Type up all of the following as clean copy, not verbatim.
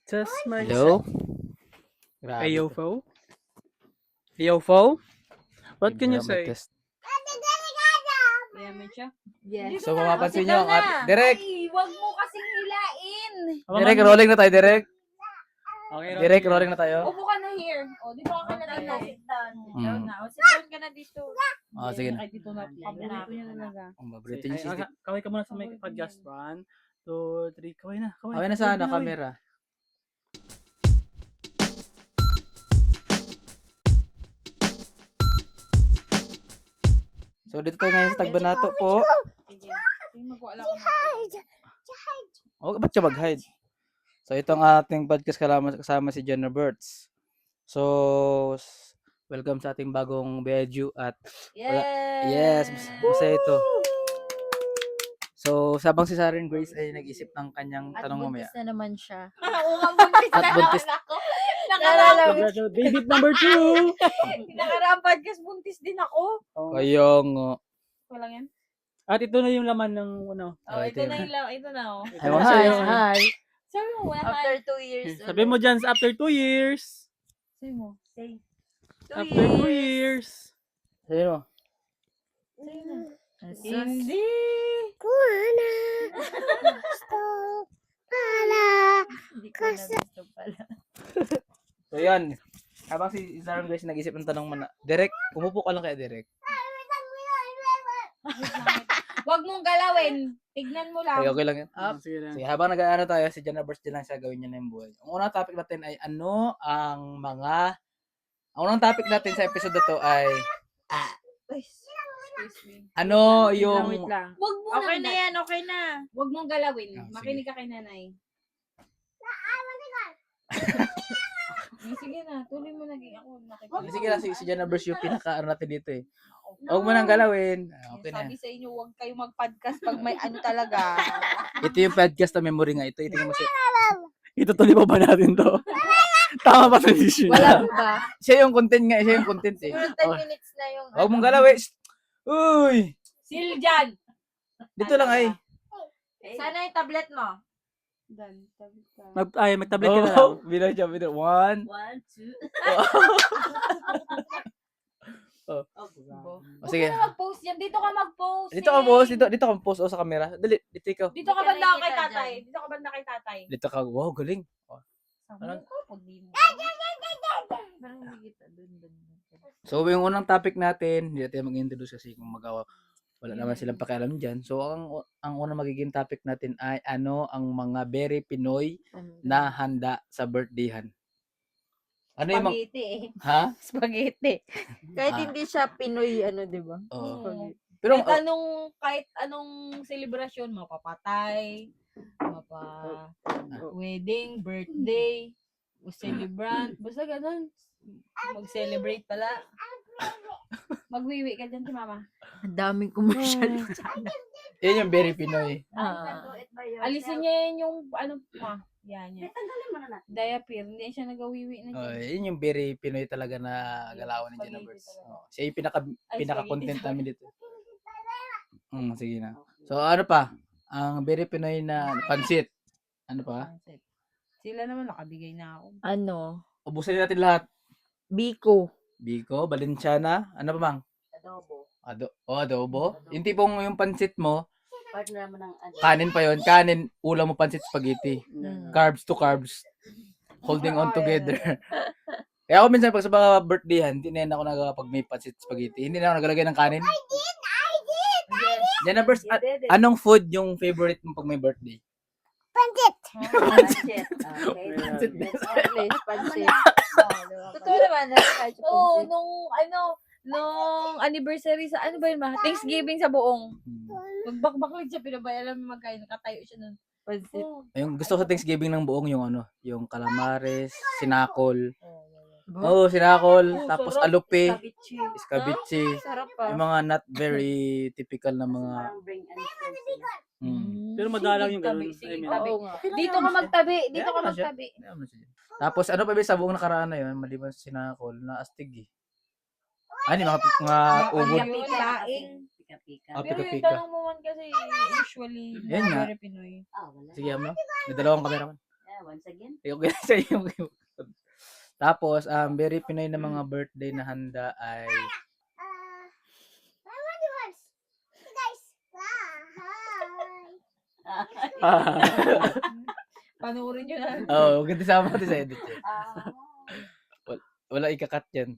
Just my Hello? Grabe Ayo to. fo? Ayo fo? What can you May say? test. Yes. So, mapapansin nyo ang na. Direk! Ay, wag mo kasing hilain. Direk, rolling na tayo, Direk. Okay, Direk, rolling na tayo. Upo ka na here. O, dito ka na dito. Sit down. Mm. Sit down ka na dito. Sige na. Ay, dito na. Paborito niya talaga. Ang paborito niyo si Steve. Kaway ka muna sa may podcast. 1, 2, 3. Kaway na. Kaway na sa camera. So, dito tayo ngayon sa Tagbanato po. Oh, ba't siya mag-hide? So, ito ang ating podcast kasama si Jenna Berts. So, welcome sa ating bagong Beju at yes, masaya ito. So, sabang si Saren Grace ay nag-isip ng kanyang tanong mamaya. At buntis na naman siya. At buntis. Baby number 2. Nakaraang podcast, buntis din ako. Kaya nga. Walang yan? At ito na yung laman ng ano. Oh, ito na yung ito na oh. Hi, hi. Sabi mo, wala after 2 years. Sabi mo dyan, after 2 years. Sabi mo. Say. After 2 years. Sabi mo. Hindi. Hindi ko na gusto pala. So, yan. Habang si Saren Grace nag-isip ng tanong mana. Direk, umupo ka lang kaya Direk. Wag mong galawin. Tignan mo lang. Okay lang yan. Sige lang. Sige, habang nag-ano tayo, si Jenna Burst din lang siya gawin niya na yung buhay. Ang unang topic natin ay ang unang topic natin sa episode na to ay Excuse me. ano Wait yung lang. Wag mo Okay na yan, okay na. Wag mong galawin. Ah, sige. Makinig ka kay nanay. Sige na, tuloy mo naging ako nakikita. sige lang si Jenna Burst yung pinaka natin dito eh. Huwag mo nang galawin. Okay na. Sabi sa inyo, huwag kayo mag-podcast pag may ano talaga. Ito yung podcast na memory nga. Ito mo siya. Itutuloy pa ba natin to? Tama ba sa decision Wala niya? ba? Siya yung content nga. Siya yung content eh. Siguro 10 minutes na yung... Huwag mong galawin. Uy! Sil dyan! Dito lang ay. Sana yung tablet mo. Dan, tablet ka. Mag-tablet ka na lang. Bilang siya. 1. 1, 2. O sige. Huwag ka na mag-post yan. Dito ka mag-post. Dito ka post. Dito ka post. O sa camera. Dali. Dito ikaw. Dito ka banda ako kay tatay. Dito ka banda kay tatay. Dito ka. Wow, galing. Ano ka? Pag di mo. Parang hindi kita dun. So, yung unang topic natin, hindi natin mag-introduce kasi kung wala naman silang pakialam dyan. So, ang unang magiging topic natin ay ano ang mga very Pinoy na handa sa birthdayhan. Ano yung Spaghetti eh. Ha? Spaghetti. Kahit Ah. hindi siya Pinoy, di ba? Oo. Pero, Kahit anong celebration, mapapatay, wedding, birthday, o celebrant, basta ganun. Mag-celebrate pala. Magwiwi ka dyan si mama. Ang daming commercial. yun yung very Pinoy. Alisin niya yung yan niya. Diaper, hindi siya nagawiwi na dyan. Yun yung very Pinoy talaga na galawan ni Jenna Burst. Siya yung pinaka-content namin dito. Sige na. So, ano pa? Ang very Pinoy na pansit. Ano pa? Sila naman nakabigay na ako. Ubusin natin lahat. Biko. Biko, Balenciana, ano pa mang? Adobo. Yung tipong yung pansit mo, kanin pa yon, kanin, ulam mo pansit spaghetti. Carbs to carbs. Holding on together. Kaya ako minsan pag sa mga birthdayhan, hindi na ako pag may pansit spaghetti. Hindi na ako nagalagay ng kanin. I did. Jenna Burst, anong food yung favorite mo pag may birthday? Pansit. Pansit. Totoo naman. Oo, nung anniversary sa, ano ba yun ma? Thanksgiving sa buong. Magbakbak siya, pinabayaran mo magkain, nakatayo siya nun. Pansit. Yung gusto ko sa Thanksgiving ng buong yung calamares, sinakol. Oh, Sinakol, tapos sarap. alupe, escabeche. Sarap pa. Yung mga not very typical na mga Pero madalang yung ganun. Sige, I mean, tabi. Oo nga. Dito ka magtabi, dito ka Meron na siya. magtabi. Tapos ano pa ba sa buong nakaraan na yun, maliban sa sinakol, na astig eh. Ano yung mga ubod? Laing. Ah, Pero yung pika-pika. tanong mo man kasi usually Yan nga. very Pinoy. Sige, may dalawang camera man. once again. Okay sa iyo. Tapos, very Pinoy na mga birthday na handa ay Panuorin nyo na. ganti sama natin sa edit yan. Wala ikakat yan.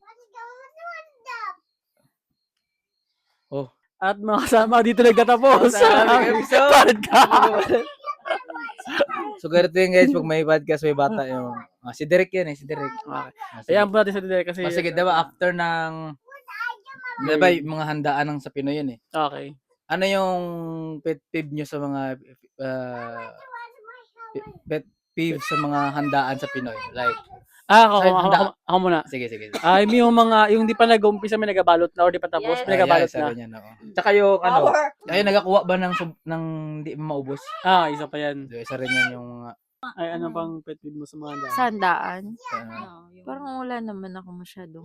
At mga kasama dito nagtatapos Sa aming episode. podcast. So, ganito yun guys, pag may podcast, may bata yung... si Derek yan si Derek. Okay. Sige. Ayan po natin sa Didel kasi... Sige, diba after ng... Diba yung mga handaan ng sa Pinoy yun eh. Okay. Ano yung pet peeve nyo sa mga... pet peeve sa mga handaan sa Pinoy? Like, Ako muna. sige. Yung mga, yung di pa nag-umpisa may nagabalot na or di pa tapos, Yes. may nagabalot na. Sabi niya, no. Tsaka yung ano, Power! kayo nagakuha ba ng di maubos? Isa pa yan. So, isa rin yan yung Ay, ano pang pet peeve mo sa mga handaan? Sandaan. uh, Parang wala naman ako masyadong.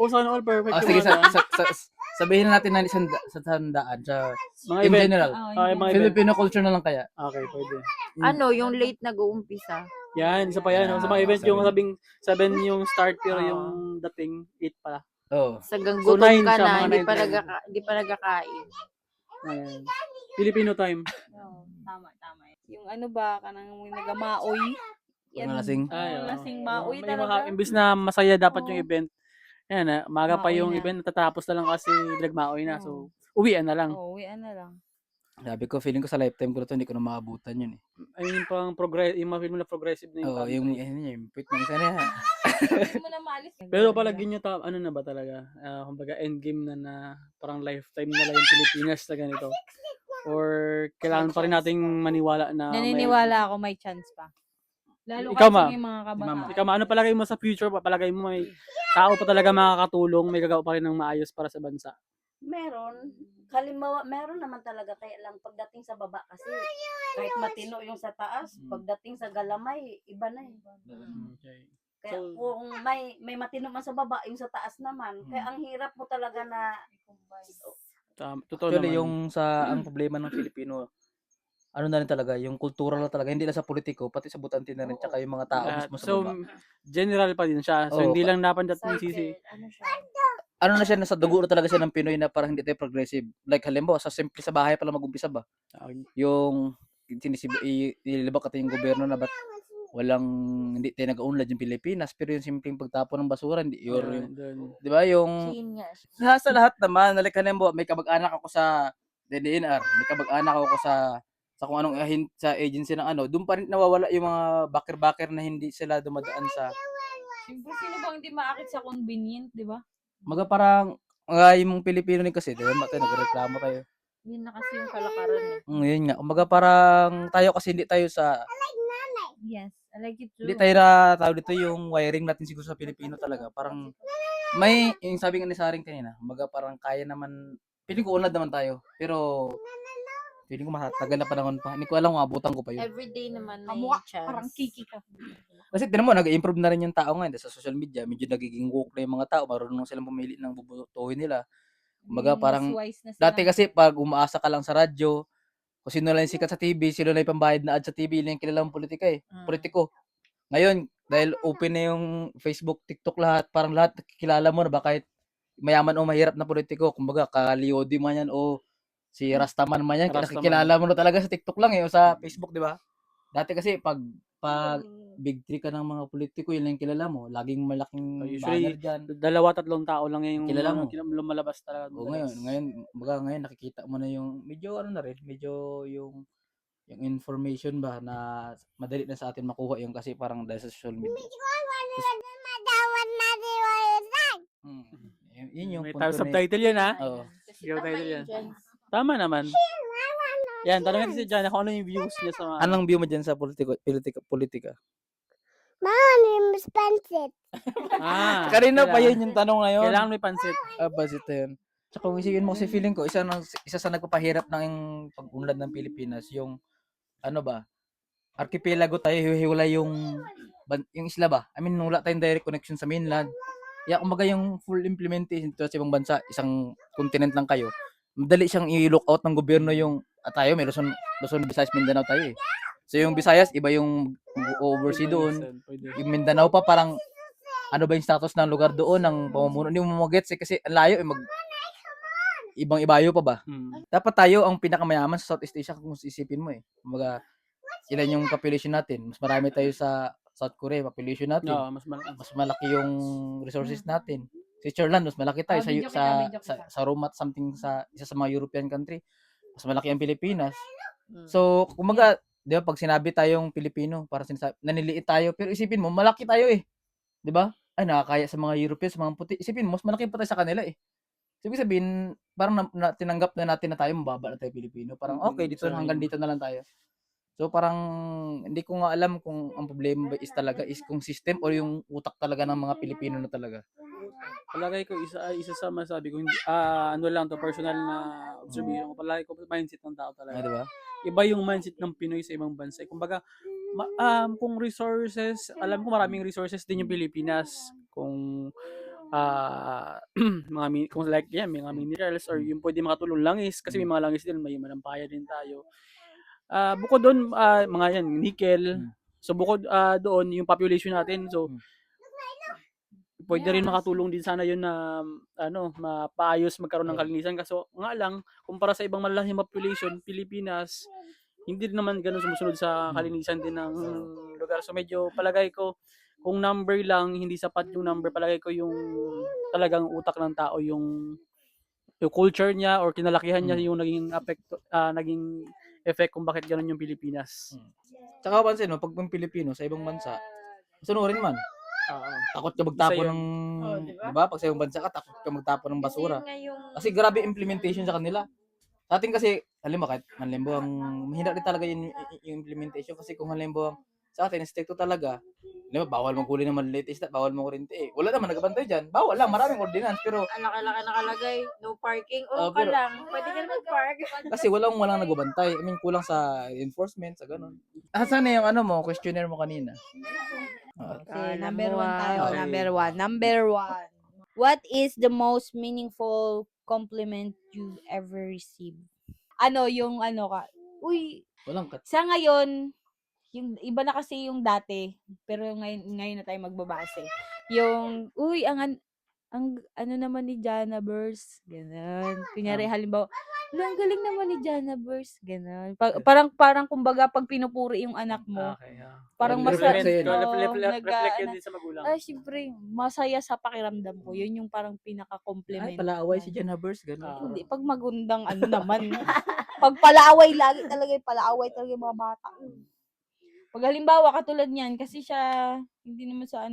Sana all perfect. yung sige, mga handaan. sabihin na natin na sa handaan, sa Mga in event. general. Mga event. Filipino culture na lang kaya. Okay, pwede. Ano, yung late nag-uumpisa. Yan, isa pa yan. Sa mga event, sabi. yung sabing 7 yung start pero yung dating 8 pala. Oh. Sa gutom So, ka 9 na, siya, mga hindi 9 pa, time. hindi pa nagkakain. Ayan. Filipino time. Tama. Yung ano ba, kanang nagamaoy. Mga lasing. Lasing maoy May talaga. imbis na masaya dapat yung event. Ayan na, maga pa Maoy yung na. event, natatapos na lang kasi nagmaoy na. So, uwian na lang. Uwian na lang. Sabi ko, feeling ko sa lifetime ko na to, hindi ko na maabutan yun eh. Ay, yung pang yung mga film na progressive na yung Oo, country. yung pwit ng isa na yan. Hindi mo na maalis. Pero palagi nyo, ano na ba talaga? Kumbaga, endgame na parang lifetime na lang yung Pilipinas na ganito. Or kailangan pa rin nating maniwala na Naniniwala ako may chance pa. Lalo Ikaw, kasi ma'am. yung mga kabataan. Ikaw, ano palagay mo sa future? Palagay mo may tao pa talaga makakatulong, may gagawa pa rin ng maayos para sa bansa. Meron. Halimbawa, meron naman talaga. Kaya lang pagdating sa baba kasi, kahit matino yung sa taas, pagdating sa galamay, iba na eh. Okay. Kaya So- kung may matino man sa baba, yung sa taas naman, kaya ang hirap mo talaga na Totoo Actually, naman. yung ang problema ng Filipino, ano na rin talaga, yung kultural na talaga, hindi lang sa politiko, pati sa butante na rin, tsaka yung mga tao mismo sa So, baba. general pa din siya. So, Oo, hindi lang dapat sisi. ano siya. Ano na siya, nasa dugo na talaga siya ng Pinoy na parang hindi tayo progressive. Like, halimbawa, sa simple sa bahay pala mag-umpisa ba? Yung, ililibak natin yung gobyerno na ba't walang, hindi tayo nag-unlad yung Pilipinas, pero yung simpleng pagtapon ng basura, hindi, yung, di ba, yung, sa lahat naman, like, halimbawa, may kamag-anak ako sa DNR, may kamag-anak ako sa kung anong sa agency ng ano, doon pa rin nawawala yung mga bakir-bakir na hindi sila dumadaan sa Siyempre, sino bang hindi maakit sa convenient, di ba? mga parang yung Pilipino din kasi, di ba, nagreklamo tayo. Yun na kasi yung kalakaran eh. Yun nga, kumbaga parang tayo kasi hindi tayo sa Yes, I like it too. hindi tayo na tawag dito yung wiring natin siguro sa Pilipino talaga. Parang may yung sabi nga ni Saring kanina, kumbaga parang kaya naman, piling ko unlad naman tayo. Pero piling ko matagal na panahon pa. Hindi ko alam kung abutan ko pa yun. Everyday naman may Kamukha, chance. parang kiki ka. Kasi tinan mo, nag-improve na rin yung tao ngayon sa social media. Medyo nagiging woke na yung mga tao. Marunong silang pumili ng bubutuhin nila. Kumbaga parang Wise na sila. dati kasi pag umaasa ka lang sa radyo, kung sino lang yung sikat sa TV, sino lang yung pambayad na ad sa TV, yun yung kilalang politika politiko. Ngayon, dahil open na yung Facebook, TikTok lahat, parang lahat kilala mo na ba kahit mayaman o mahirap na politiko, kumbaga Kaliodi man yan o si Rastaman man yan, Rastaman. kilala mo na talaga sa TikTok lang o sa Facebook, di ba? Dati kasi pag big three ka ng mga politiko, yun lang yung kilala mo, laging malaking Usually, banner dyan. 2-3 tao lang yung Kilala mo. lumalabas talaga. O ngayon nakikita mo na yung medyo ano na rin, medyo yung information ba na madali na sa atin makuha yung kasi parang dahil sa social media. Yun yung May punto subtitle yan ha. Oo. Subtitle yan. Tama naman. Yan, tanong natin si Jana kung ano yung views niya sa mga... Anong view mo dyan sa politika? Kanina pa yun yung tanong ngayon. Kailangan may pansit. Basit yun. Tsaka kung isipin mo kasi feeling ko, isa sa nagpapahirap ng pag-unlad ng Pilipinas, yung ano ba, archipelago tayo, hiwalay yung isla ba? I mean, wala tayong direct connection sa mainland. Kumbaga yung full implementation ito sa ibang bansa, isang continent lang kayo. Madali siyang i-look out ng gobyerno yung tayo, may Luzon, Visayas, Mindanao tayo eh. So yung Visayas, iba yung oversee doon. Pwede. Yung Mindanao pa parang ano ba yung status ng lugar doon ng pamumuno. Hindi mo magets kasi ang layo ibang ibayo pa ba. Dapat tayo ang pinakamayaman sa Southeast Asia kung isipin mo eh. Kumbaga, ilan yung population natin? Mas marami tayo sa South Korea, population natin. No, mas malaki. Mas malaki yung resources natin. Si Switzerland, mas malaki tayo sa Rome at something sa isa sa mga European country. Mas malaki ang Pilipinas. So, kumbaga, di ba, pag sinabi tayong Pilipino, para sinasabi, naniliit tayo, pero isipin mo, malaki tayo eh. Di ba? Ay, nakakaya sa mga European, sa mga puti. Isipin mo, mas malaki pa tayo sa kanila eh. So, ibig sabihin, parang tinanggap na natin na tayo, mababa na tayo Pilipino. Parang, okay, dito hanggang dito na lang tayo. So, parang, hindi ko nga alam kung ang problema ba is kung system o yung utak talaga ng mga Pilipino na talaga. Palagay ko isa sa masabi ko hindi ano lang to personal na observation ko. Palagay ko mindset ng tao talaga. Di ba? Iba yung mindset ng Pinoy sa ibang bansa. Kumbaga kung resources, alam ko maraming resources din yung Pilipinas. Kung kung like yan, mga minerals or yung pwede makatulong langis kasi may mga langis din, may manampaya din tayo. Bukod doon mga yan, nickel. So bukod doon yung population natin. So pwede rin makatulong din sana yun na mapaayos magkaroon ng kalinisan kaso nga lang kumpara sa ibang malalaking population Pilipinas hindi rin naman ganoon sumusunod sa kalinisan din ng lugar so medyo palagay ko kung number lang hindi sapat yung number palagay ko yung talagang utak ng tao yung culture niya or kinalakihan niya yung naging naging effect kung bakit ganoon yung Pilipinas. Tsaka pansin mo pag yung Pilipino sa ibang bansa sunurin man. Takot ka magtapon ng, diba? Pag sa iyong bansa ka, takot ka magtapon ng basura. Kasi grabe implementation sa kanila. Sa atin kasi, halimbawa, kahit halimbawa, mahina rin talaga yung implementation. Kasi kung halimbawa, sa atin, stricto talaga, halimbawa, bawal maghuli ng maliliit isda, bawal makurinti. Wala naman nagabantay dyan. Bawal lang, maraming ordinance. Pero, Laki-laki nakalagay, no parking. Oh, Ka pero- lang, pwede ka na mag-park. kasi walang nagbabantay. I mean, kulang sa enforcement, sa ganun. Saan na yung questionnaire mo kanina? Okay, Alam number mo, 1 tayo. okay. Number one. What is the most meaningful compliment you ever received? Yung ka? Uy, Walang kat. sa ngayon, yung iba na kasi yung dati, pero ngayon na tayo magbabase. Yung, uy, ang ano naman ni Jana Burst, ganun. Kunyari, halimbawa, ang galing naman ni Jana Burst, ganun. Parang kumbaga, pag pinupuri yung anak mo, Okay. parang Reflect sa'yo, no? Reflect yun din sa magulang. syempre, masaya sa pakiramdam ko. Yun yung parang Ay, pinaka-compliment. palaaway si Jan Habers, ganun. Hindi, pag magundang naman. Pag palaaway, lagi talaga yung palaaway talaga yung mga bata. Pag halimbawa, katulad niyan, kasi siya, hindi naman sa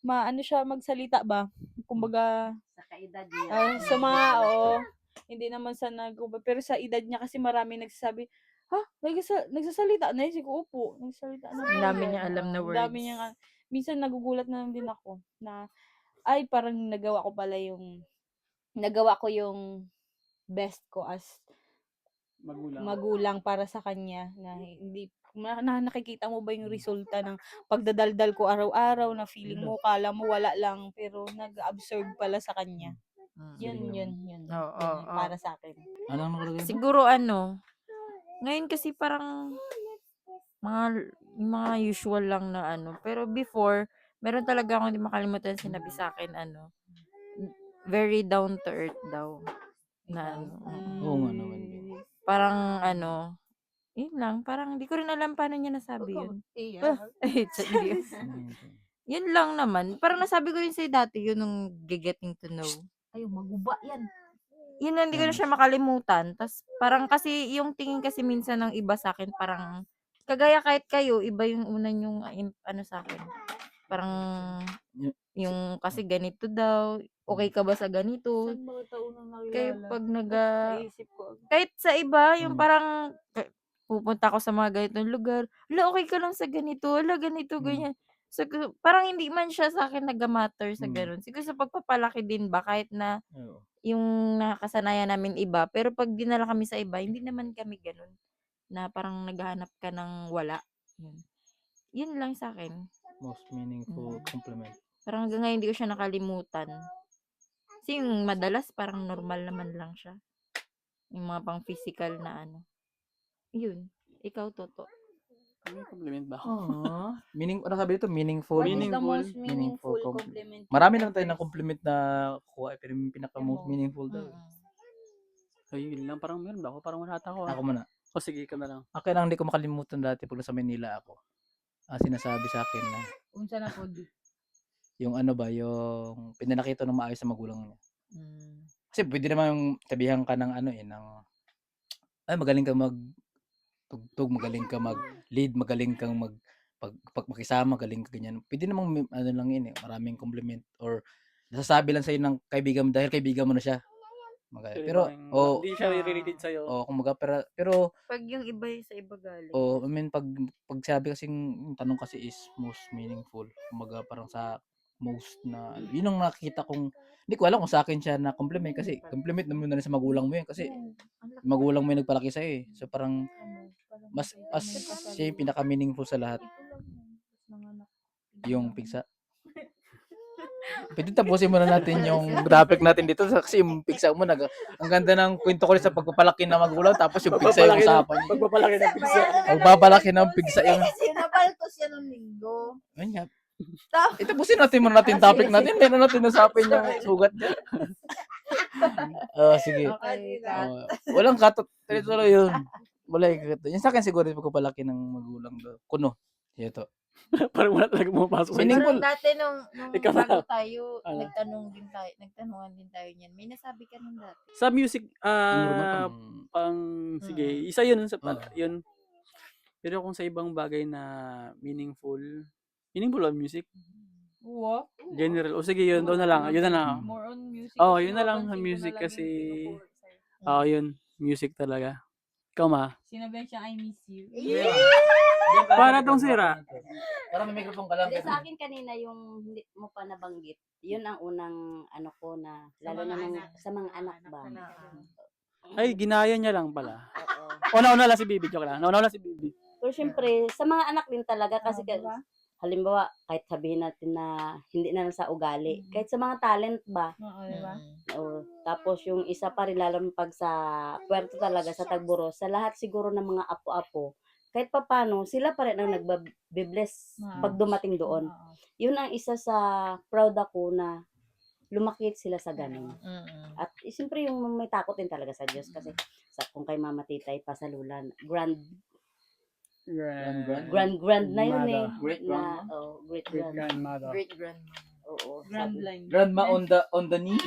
maano siya magsalita ba? Kumbaga, Sa kaedad niya. sa mga, hindi naman sa pero sa edad niya kasi marami nagsasabi, nagsasalita na yun? Siguro, opo, nagsasalita na. Ang dami niya alam na Ang words. dami niya minsan nagugulat na lang din ako na, ay, parang nagawa ko yung best ko as magulang para sa kanya na hindi nakikita mo ba yung resulta ng pagdadaldal ko araw-araw na feeling mo kala mo wala lang pero nag-absorb pala sa kanya. Yun. Oo. Para sa akin. Anong nakalagay? Siguro ngayon kasi parang mga usual lang na pero before, meron talaga akong hindi makalimutan sinabi sa akin very down to earth daw. Na Oo nga naman. parang yun lang, parang hindi ko rin alam paano niya nasabi yun. Yun lang naman. Parang nasabi ko rin sa'yo dati yun nung getting to know. Ay, maguba yan. Yun lang, hindi ko na siya makalimutan. Tas parang kasi yung tingin kasi minsan ng iba sa akin, parang kagaya kahit kayo, iba yung una yung sa akin. Parang yung kasi ganito daw, okay ka ba sa ganito? Saan mga taon na Kaya nakilala? pag Naisip ko. kahit sa iba, yung parang pupunta ako sa mga ganitong lugar, okay ka lang sa ganito, ganito, ganyan. So, parang hindi man siya sa akin nag-matter sa ganun. Siguro sa pagpapalaki din ba, kahit na yung nakakasanayan namin iba, pero pag dinala kami sa iba, hindi naman kami ganun. Na parang naghahanap ka ng wala. Yun lang sa akin. Most meaningful compliment. Parang hanggang ngayon hindi ko siya nakalimutan. Kasi yung madalas parang normal naman lang siya. Yung mga pang physical na Yun. Ikaw, Toto. May compliment ba ako? Ano sabi dito? Meaningful. What is the Meaningful. most Meaningful meaningful compliment. compliment? you Marami naman tayo ever ng compliment na kuha, pero yung pinaka-most meaningful daw. Ay, yun lang. Parang meron ba ako? Parang wala ata ako. Ako muna. O sige, ka na lang. Akin lang hindi ko makalimutan dati pag nasa Manila ako. Sinasabi sa akin na Unsa na po di? yung ano ba, yung pinanakita ng maayos sa magulang niya. Mm. Kasi pwede naman sabihan ka ng magaling ka tugtog, magaling ka mag-lead, magaling kang pag makisama, magaling ka ganyan. Pwede namang lang yun maraming compliment or nasasabi lang sa'yo ng kaibigan mo dahil kaibigan mo na siya. Pero, hindi siya related sa'yo. kumbaga, pero, Pag yung iba sa iba galing. I mean, pag sabi kasing, yung tanong kasi is most meaningful. Kumbaga, parang sa most na, yun ang nakikita kong, hindi ko alam kung sa akin siya na compliment kasi compliment naman na rin sa magulang mo yun kasi magulang mo yung nagpalaki sa'yo So, parang, mas siya yung pinaka-meaningful sa lahat. Yung pigsa. Pwede tapusin muna natin yung topic natin dito kasi yung pigsa mo ang ganda ng kwento ko sa pagpapalaki ng magulang tapos yung pigsa yung usapan niyo. Pagpapalaki ng pizza. Pagpapalaki ng pigsa yung Kasi napaltos yan ng linggo. ayun nga. Itapusin natin muna natin topic natin. Meron natin nasapin yung sugat niya. Sige. Okay. Walang katot. Tuloy yun. Wala yung katot. Yung sa akin siguro yung pagpapalaki ng magulang daw. Kuno. Ito. Parang wala talaga pumapasok sa Meaningful. Parang dati nung Ikaw na. bago tayo, Ano? nagtanungan din tayo niyan. May nasabi ka nung dati. Sa music, Normal sige, isa yun sa Oo. yun. Pero kung sa ibang bagay na meaningful ang music, What? general. O sige, yun, doon na lang. Yun na lang. More on music. Oo, kasi yun na lang sa napapansin ko music na lang kasi, yung tinuturo sa'yo. yun, music talaga. Ikaw ma. Sinabihan siya, I miss you. Para tong sira. Para may microphone ka lang. Hindi, sa akin kanina yung hindi mo pa nabanggit, yun ang unang ano ko na, lalo na sa mga anak ba. Ay, ginaya niya lang pala. Oo. Una-una lang si Bibi, joke lang. Una-una lang si Bibi. Pero syempre, sa mga anak din talaga kasi diba? halimbawa, kahit sabihin natin na hindi na lang sa ugali, kahit sa mga talent ba, Oo, diba? o, tapos yung isa pa rin, lalo na pag sa puwerto talaga, sa Tagboros, sa lahat siguro ng mga apo-apo, kahit papano, sila pa rin ang nagbabless pag dumating doon. Oo. Yun ang isa sa proud ako na lumakit sila sa ganun. At siyempre yung may takot din talaga sa Diyos kasi kung kay Mama Titay pasalulan, grand na yun eh. Great Na, great grand. grandmother. Great grandma. Oo. Grand Sabi, line. Grandma on the knee.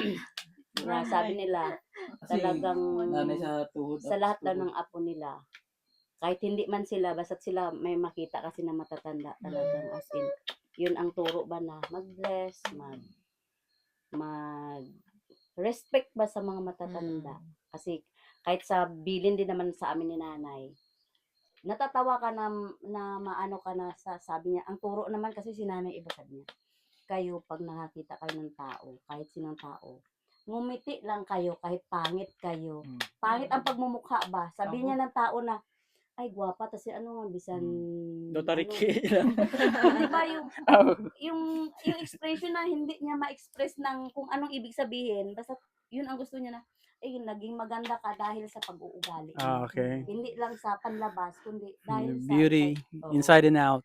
na sabi nila, Kasi talagang nanay sa tuhod. sa lahat daw ng apo nila, kahit hindi man sila, basta't sila may makita kasi na matatanda talagang as in, yun ang turo ba na mag-bless, mag respect ba sa mga matatanda. Kasi kahit sa bilin din naman sa amin ni nanay, natatawa ka na maano ka na sabi niya, ang turo naman kasi si nanay iba sabi niya, kayo pag nakakita kayo ng tao, kahit sinong tao, ngumiti lang kayo kahit pangit kayo. Pangit ang pagmumukha ba? Sabi niya ng tao na, ay gwapa, tas ano nga, bisan... Dotariki. Di ba yung expression na hindi niya ma-express ng kung anong ibig sabihin, basta yun ang gusto niya na, naging maganda ka dahil sa pag-uugali. Okay. Hindi lang sa panlabas, kundi dahil sa... Beauty, Oo. inside and out.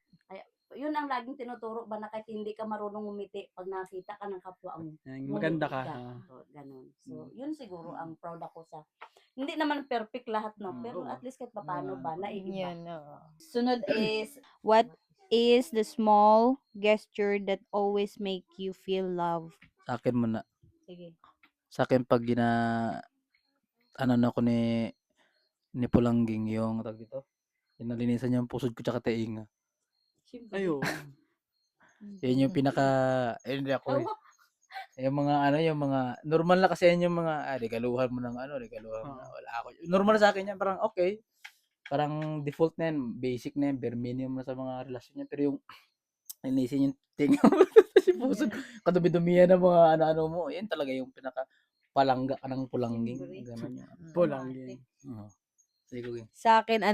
Yun ang laging tinuturo ba na kahit hindi ka marunong umiti, pag nakita ka ng kapwa mo, Maganda ka. Ganun. So, yun siguro ang proud ako sa, hindi naman perfect lahat, no? Pero at least kahit paano ba, naiiba. Yan, oo. Sunod is, what is the small gesture that always make you feel love? Sa akin muna. Sige. Sa akin pag ako ni Pulangging yung tag dito. Inalinisan niya yung pusod ko tsaka tainga. Ayun. Yan yung hindi ako yung mga normal na kasi yan yung mga regaluhan mo ng regaluhan mo na wala ako. Normal sa akin yan, parang okay. Parang default na yan, basic na yan, bare minimum na sa mga relasyon niya. Pero yung linisin yung tinga mo si pusod, kadumi-dumihan ng mga ano mo, yan talaga yung palangga ka ng pulangging. Ganun yun. Pulangging. Sige. Sa akin,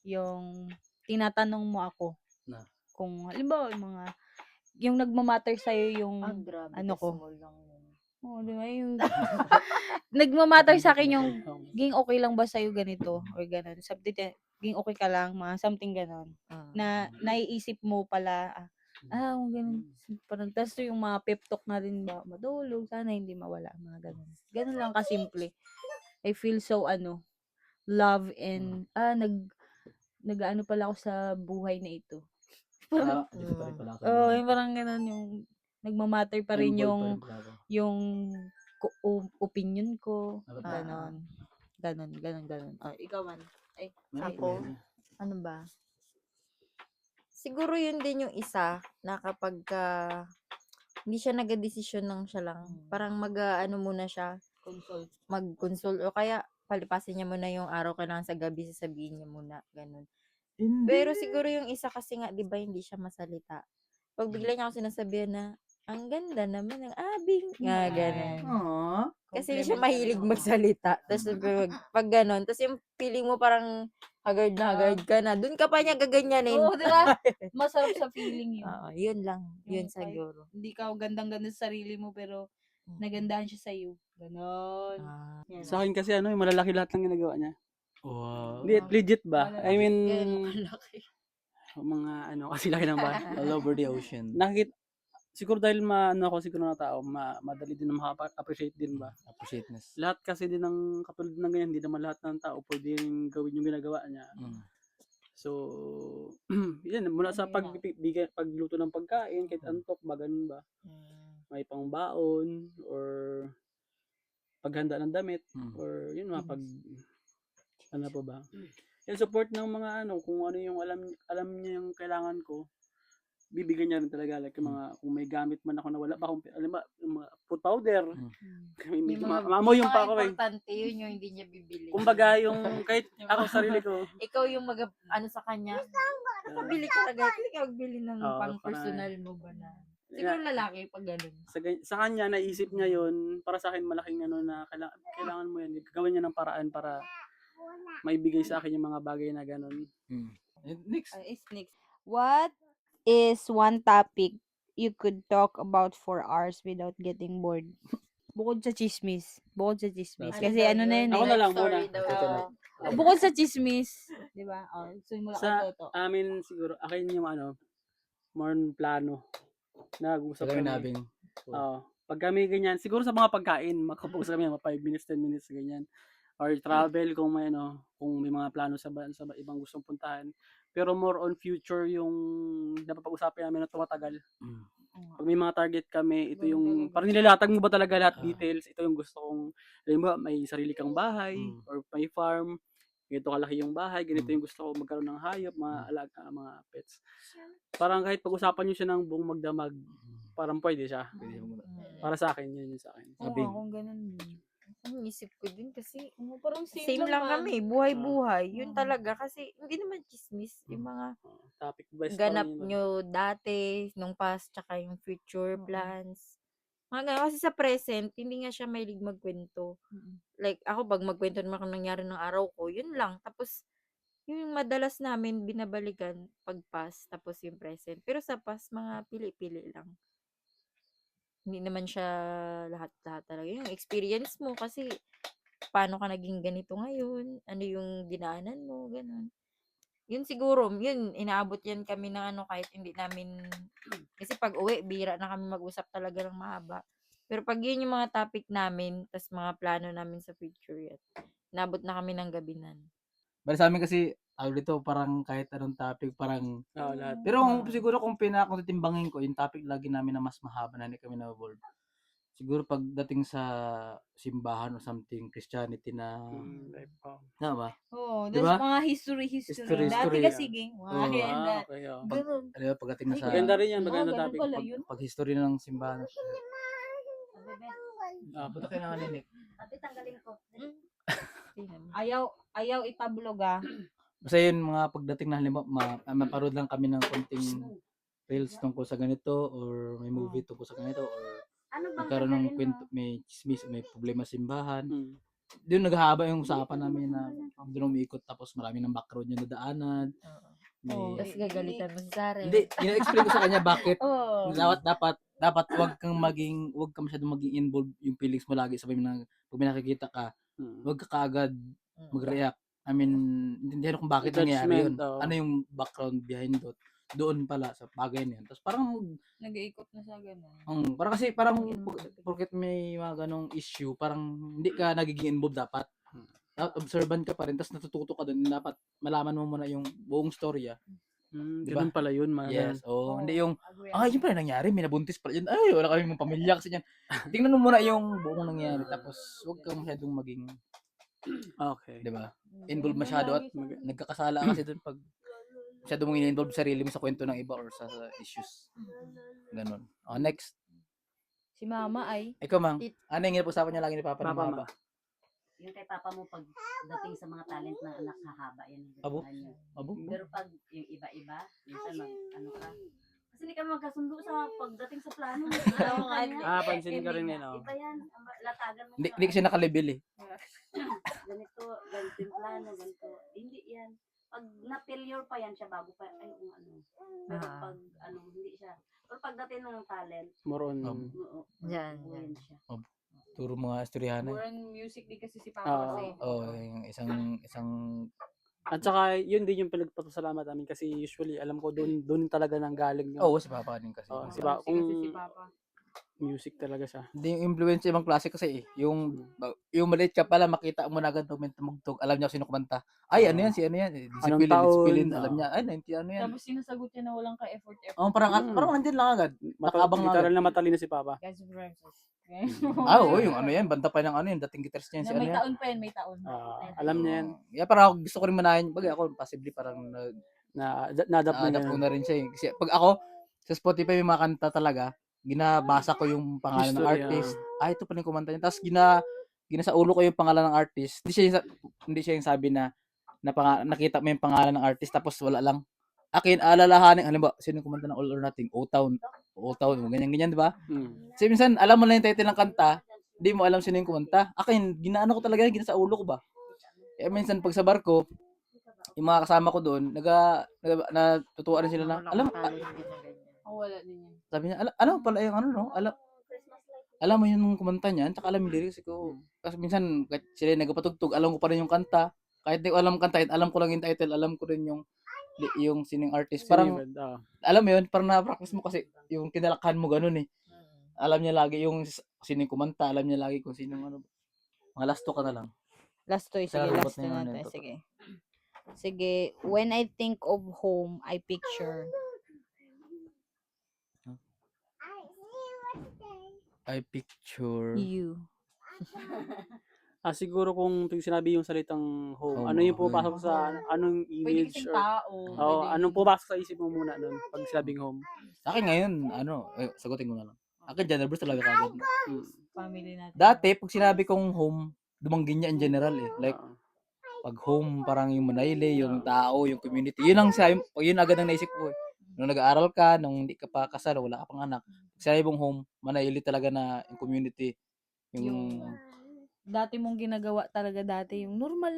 yung tinatanong mo ako Na. kung halimbawa yung nagmamatter sa'yo yung Grabe. ano ko. small lang yun. Oh, di ba? Yung nagmamatter sa akin yung ging okay lang ba sa'yo ganito or ganun. maging okay ka lang, mga something ganon. Na naiisip mo pala, ganun. Parang, tas yung mga pep talk na rin ba, madulog, sana hindi mawala, mga ganun. Ganun lang kasimple. I feel so, love and, nag-ano pala ako sa buhay na ito. Parang, Dito pa rin pala ako. yung parang ganun, yung, nagmamatter pa rin yung opinion ko, ganon. Ganon. Ikaw man. Ay, Ako, ano ba? Siguro yun din yung isa na kapag hindi siya nagdesisyon ng siya lang. Parang ano muna siya, consult. mag-consult o kaya palipasin niya muna yung araw, kailangan sa gabi sasabihin niya muna, ganun. Pero siguro yung isa kasi nga, di ba, hindi siya masalita. Pag bigla niya ako sinasabihan na, ang ganda naman ng abing, nga ganun. Aww. Kasi hindi siya mahilig magsalita. Tapos pag ganun, tapos yung feeling mo parang haggard na haggard ka na, dun ka pa niya gaganyanin. Oo, di ba? Masarap sa feeling yun. Oo, yun lang. Yun Yung kahit siguro. Hindi ka gandang-ganda sa sarili mo, pero nagandahan siya sa'yo. Ganon. Ah, Yan. Sa akin kasi yung malalaki lahat ng ginagawa niya. Wow. Hindi, legit ba? I mean, ganun kalaki. mga kasi laki ng ba? All over the ocean. Siguro dahil ako siguro na tao, madali din na maka-appreciate din ba? Appreciateness. Lahat kasi din ng katulad ng ganyan, hindi naman lahat ng tao pwedeng gawin yung ginagawa niya. So, yan, mula sa pagluto ng pagkain, kahit antok ba, ganun ba? May pangbaon, or paghanda ng damit, or yun mga ano pa ba? Yung support ng mga kung ano yung alam niya yung kailangan ko, bibigyan niya rin talaga, like yung mga kung may gamit man ako na wala pa akong alam ba, yung mga food powder, May mga maamoy yung pa ako eh. importante yun yung hindi niya bibili. Kumbaga yung kahit ako sarili ko, Ikaw yung ano sa kanya. Nakabili ka agad. Hindi ka magbili ng Oo, pang para- personal mo ba na. Siguro lalaki pag ganun. sa kanya naisip niya yun, para sa akin malaking na kailangan mo yan, gawin niya ng paraan para maibigay sa akin yung mga bagay na ganun. Next. Next. What is one topic you could talk about for hours without getting bored? Bukod sa chismis. Kasi ano na yun Ako na lang muna. Bukod sa chismis. Di ba? Simula Sa ka to. amin siguro, akin yung more on plano. Nag-usap Sa kami kami. nabing. Pag kami ganyan, siguro sa mga pagkain, makapag kami mga 5 minutes, 10 minutes ganyan. Or travel kung may kung may mga plano sa ibang gustong puntahan. Pero more on future yung napapag-usapan namin na tumatagal. Pag may mga target kami, ito yung parang nilalatag mo ba talaga lahat details, ito yung gusto kong, halimbawa may sarili kang bahay or may farm, ganito kalaki yung bahay, ganito yung gusto ko magkaroon ng hayop, mga alaga, mga pets. Parang kahit pag-usapan nyo siya ng buong magdamag, parang pwede siya. Para sa akin, yun sa akin. Kung ganun. Ang isip ko din kasi Parang same lang kami, buhay-buhay. Yun talaga kasi hindi naman chismis. Yung mga Topic best ganap nyo dati, nung past, tsaka yung future plans. Mga ganun. Kasi sa present, hindi nga siya mahilig magkwento. Like, ako pag magkwento naman kung nangyari ng araw ko, yun lang. Tapos, yung madalas namin binabalikan pag past, tapos yung present. Pero sa past, mga pili-pili lang. Hindi naman siya lahat-lahat talaga. Yung experience mo kasi paano ka naging ganito ngayon, ano yung dinaanan mo, ganun. Yun siguro, yun, inaabot yan kami ng kahit hindi namin, kasi pag uwi, bira na kami mag-usap talaga ng mahaba. Pero pag yun yung mga topic namin, tas mga plano namin sa future yan, inaabot na kami ng gabinan. Bali sa amin kasi, dito parang kahit anong topic, parang lahat. pero siguro kung titimbangin ko, yung topic lagi namin na mas mahaba na hindi kami na-evolve. Siguro pagdating sa simbahan o something, Christianity na, tama ba? Oo, Diba? mga history. History, Dati kasi, Oo. Okay, ganun. Pagdating na sa Maganda rin yan, maganda ganun topic. pala yun. pag history ng simbahan. Punta kayo na Nick. Ate, tanggalin ko. Ayaw itablog Basta yun, mga pagdating na halimbawa, maparod lang kami ng konting reels tungkol sa ganito, or may movie tungkol sa ganito, or Ano bang magkaroon ng tanggalin kwento, mo? may chismis, may problema sa simbahan. Mm. Doon naghahaba yung usapan namin na doon umiikot, tapos marami ng background yung nadaanan. Tapos gagalitan mo si Sarah. Hindi, ina-explain ko sa kanya bakit Oo. dapat wag ka masyadong maging involved yung feelings mo lagi. Sabi mo na pag may nakikita ka, wag ka kaagad mag-react. I mean, intindihan ko kung bakit nangyari yun. Judgment, oo. Ano yung background behind doon pala sa bagay na yun. Tapos parang, Nag-iikot na sa ganun. parang kasi parang porket may mga ganong issue, parang hindi ka nagiging involved dapat. Dapat observant ka pa rin, tapos natututo ka doon. Dapat malaman mo muna yung buong storya. Diba? Ganun pala yun, mga ganun. Yes, hindi yung, agree yun pala nangyari, may nabuntis pala yun. Ay, wala kaming pamilya kasi yan. Tingnan mo muna yung buong nangyari, tapos huwag kang masyadong maging, Okay. di ba? Involved masyado at nagkakasala kasi doon pag masyado mong in-involve sarili mo sa kwento ng iba or sa issues. Ganon. Next. Si mama ay, Ikaw, Mang. Ano yung inapusapan niya lagi ni Papa ng Papa, mahaba? Yung kay papa mo pag dating sa mga talent ng anak hahaba yan. Abo? Ganyan. Abo? Pero pag yung iba-iba, minsan ka. Kasi hindi kami magkasundo sa pagdating sa plano. Pansin ka rin yun, oh. Iba yan. Latagan mo. Hindi kasi nakalevel eh. Ganito yung plano, ganito. Hindi yan. Pag na-failure pa yan siya bago pa, ay kung ano. Pero pag hindi siya. Pero pagdating ng talent, More on, Yan. yan siya. Turo mga istoryahan eh. more on music din kasi si papa kasi. Yung isang at saka, yun din yung pinagpapasalamat namin kasi usually, alam ko, doon talaga nang galing yung si Papa din kasi. si Papa. Kasi si papa. Music talaga siya. Hindi yung influence ibang klase kasi eh. Yung maliit ka pala, makita mo na agad pag may tumugtog. Alam niya kung sino kumanta. Ay, ano yan? Si ano yan? Anong Discipline, discipline. taon? Alam niya. Ay, 90 ano yan? Tapos sinasagot niya na walang ka-effort. Parang nandyan lang agad. Nakabang Literal agad. na matalino si Papa. Guys, Francis. Yung ano yan. Banta pa ng ano yung dating guitarist niya. Si ano May yan? taon pa yan, may taon. Alam niya yan. Parang ako gusto ko rin manahin. Bagay ako, possibly parang Na-adapt na na-adapt ko niya. na rin siya eh. Kasi pag ako, sa Spotify may mga kanta talaga, ginabasa ko yung pangalan ng History, artist. Ito pala yung kumanta niya. Tapos ginasa ulo ko yung pangalan ng artist. Hindi siya yung sabi na nakita mo yung pangalan ng artist tapos wala lang. Akin, alalahanin, halimbawa, sino yung kumanta ng All or Nothing? O-Town, ganyan-ganyan, di ba? Kasi minsan, alam mo na yung title ng kanta, hindi mo alam sino yung kumanta. Akin, ginaano ko talaga, ginasa ulo ko ba? Kaya minsan, pag sa barko, yung mga kasama ko doon, natutuwa rin sila na, Wala din yan. sabi niya, alam pala yung ano, no? Alam mo yung kumanta niya, tsaka alam yung lyrics ko. Kasi minsan, kahit sila nagpatugtog, alam ko pa rin yung kanta. Kahit di ko alam kanta, alam ko lang yung title, alam ko rin yung sining artist. Parang, alam mo yun, parang na-practice mo kasi yung kinalakhan mo ganun eh. Alam niya lagi yung sining kumanta, alam niya lagi kung sinong ano. Mga last two ka na lang. Last two, sige, Sa last robot two na yun, natin. yun, Sige. Sige, when I think of home, I picture. I picture. You. Siguro kung sinabi yung salitang home, ano yung pumapasok sa anong Pwede image kasing or tao. anong pumapasok sa isip mo muna doon pag sinabing home? Sa akin ngayon, sagutin ko na lang. Akin, John Bruce talaga kagad. Family natin. Dati, pag sinabi kong home, dumanggin niya in general eh. Like, pag home, parang yung Manayli, yung tao, yung community. Yun agad ang naisip ko eh. Nung nag-aaral ka, nung hindi ka pa kasal, wala ka pang anak. Pag sinabi mong home, Manayli talaga na yung community. Yung dati mong ginagawa talaga dati yung normal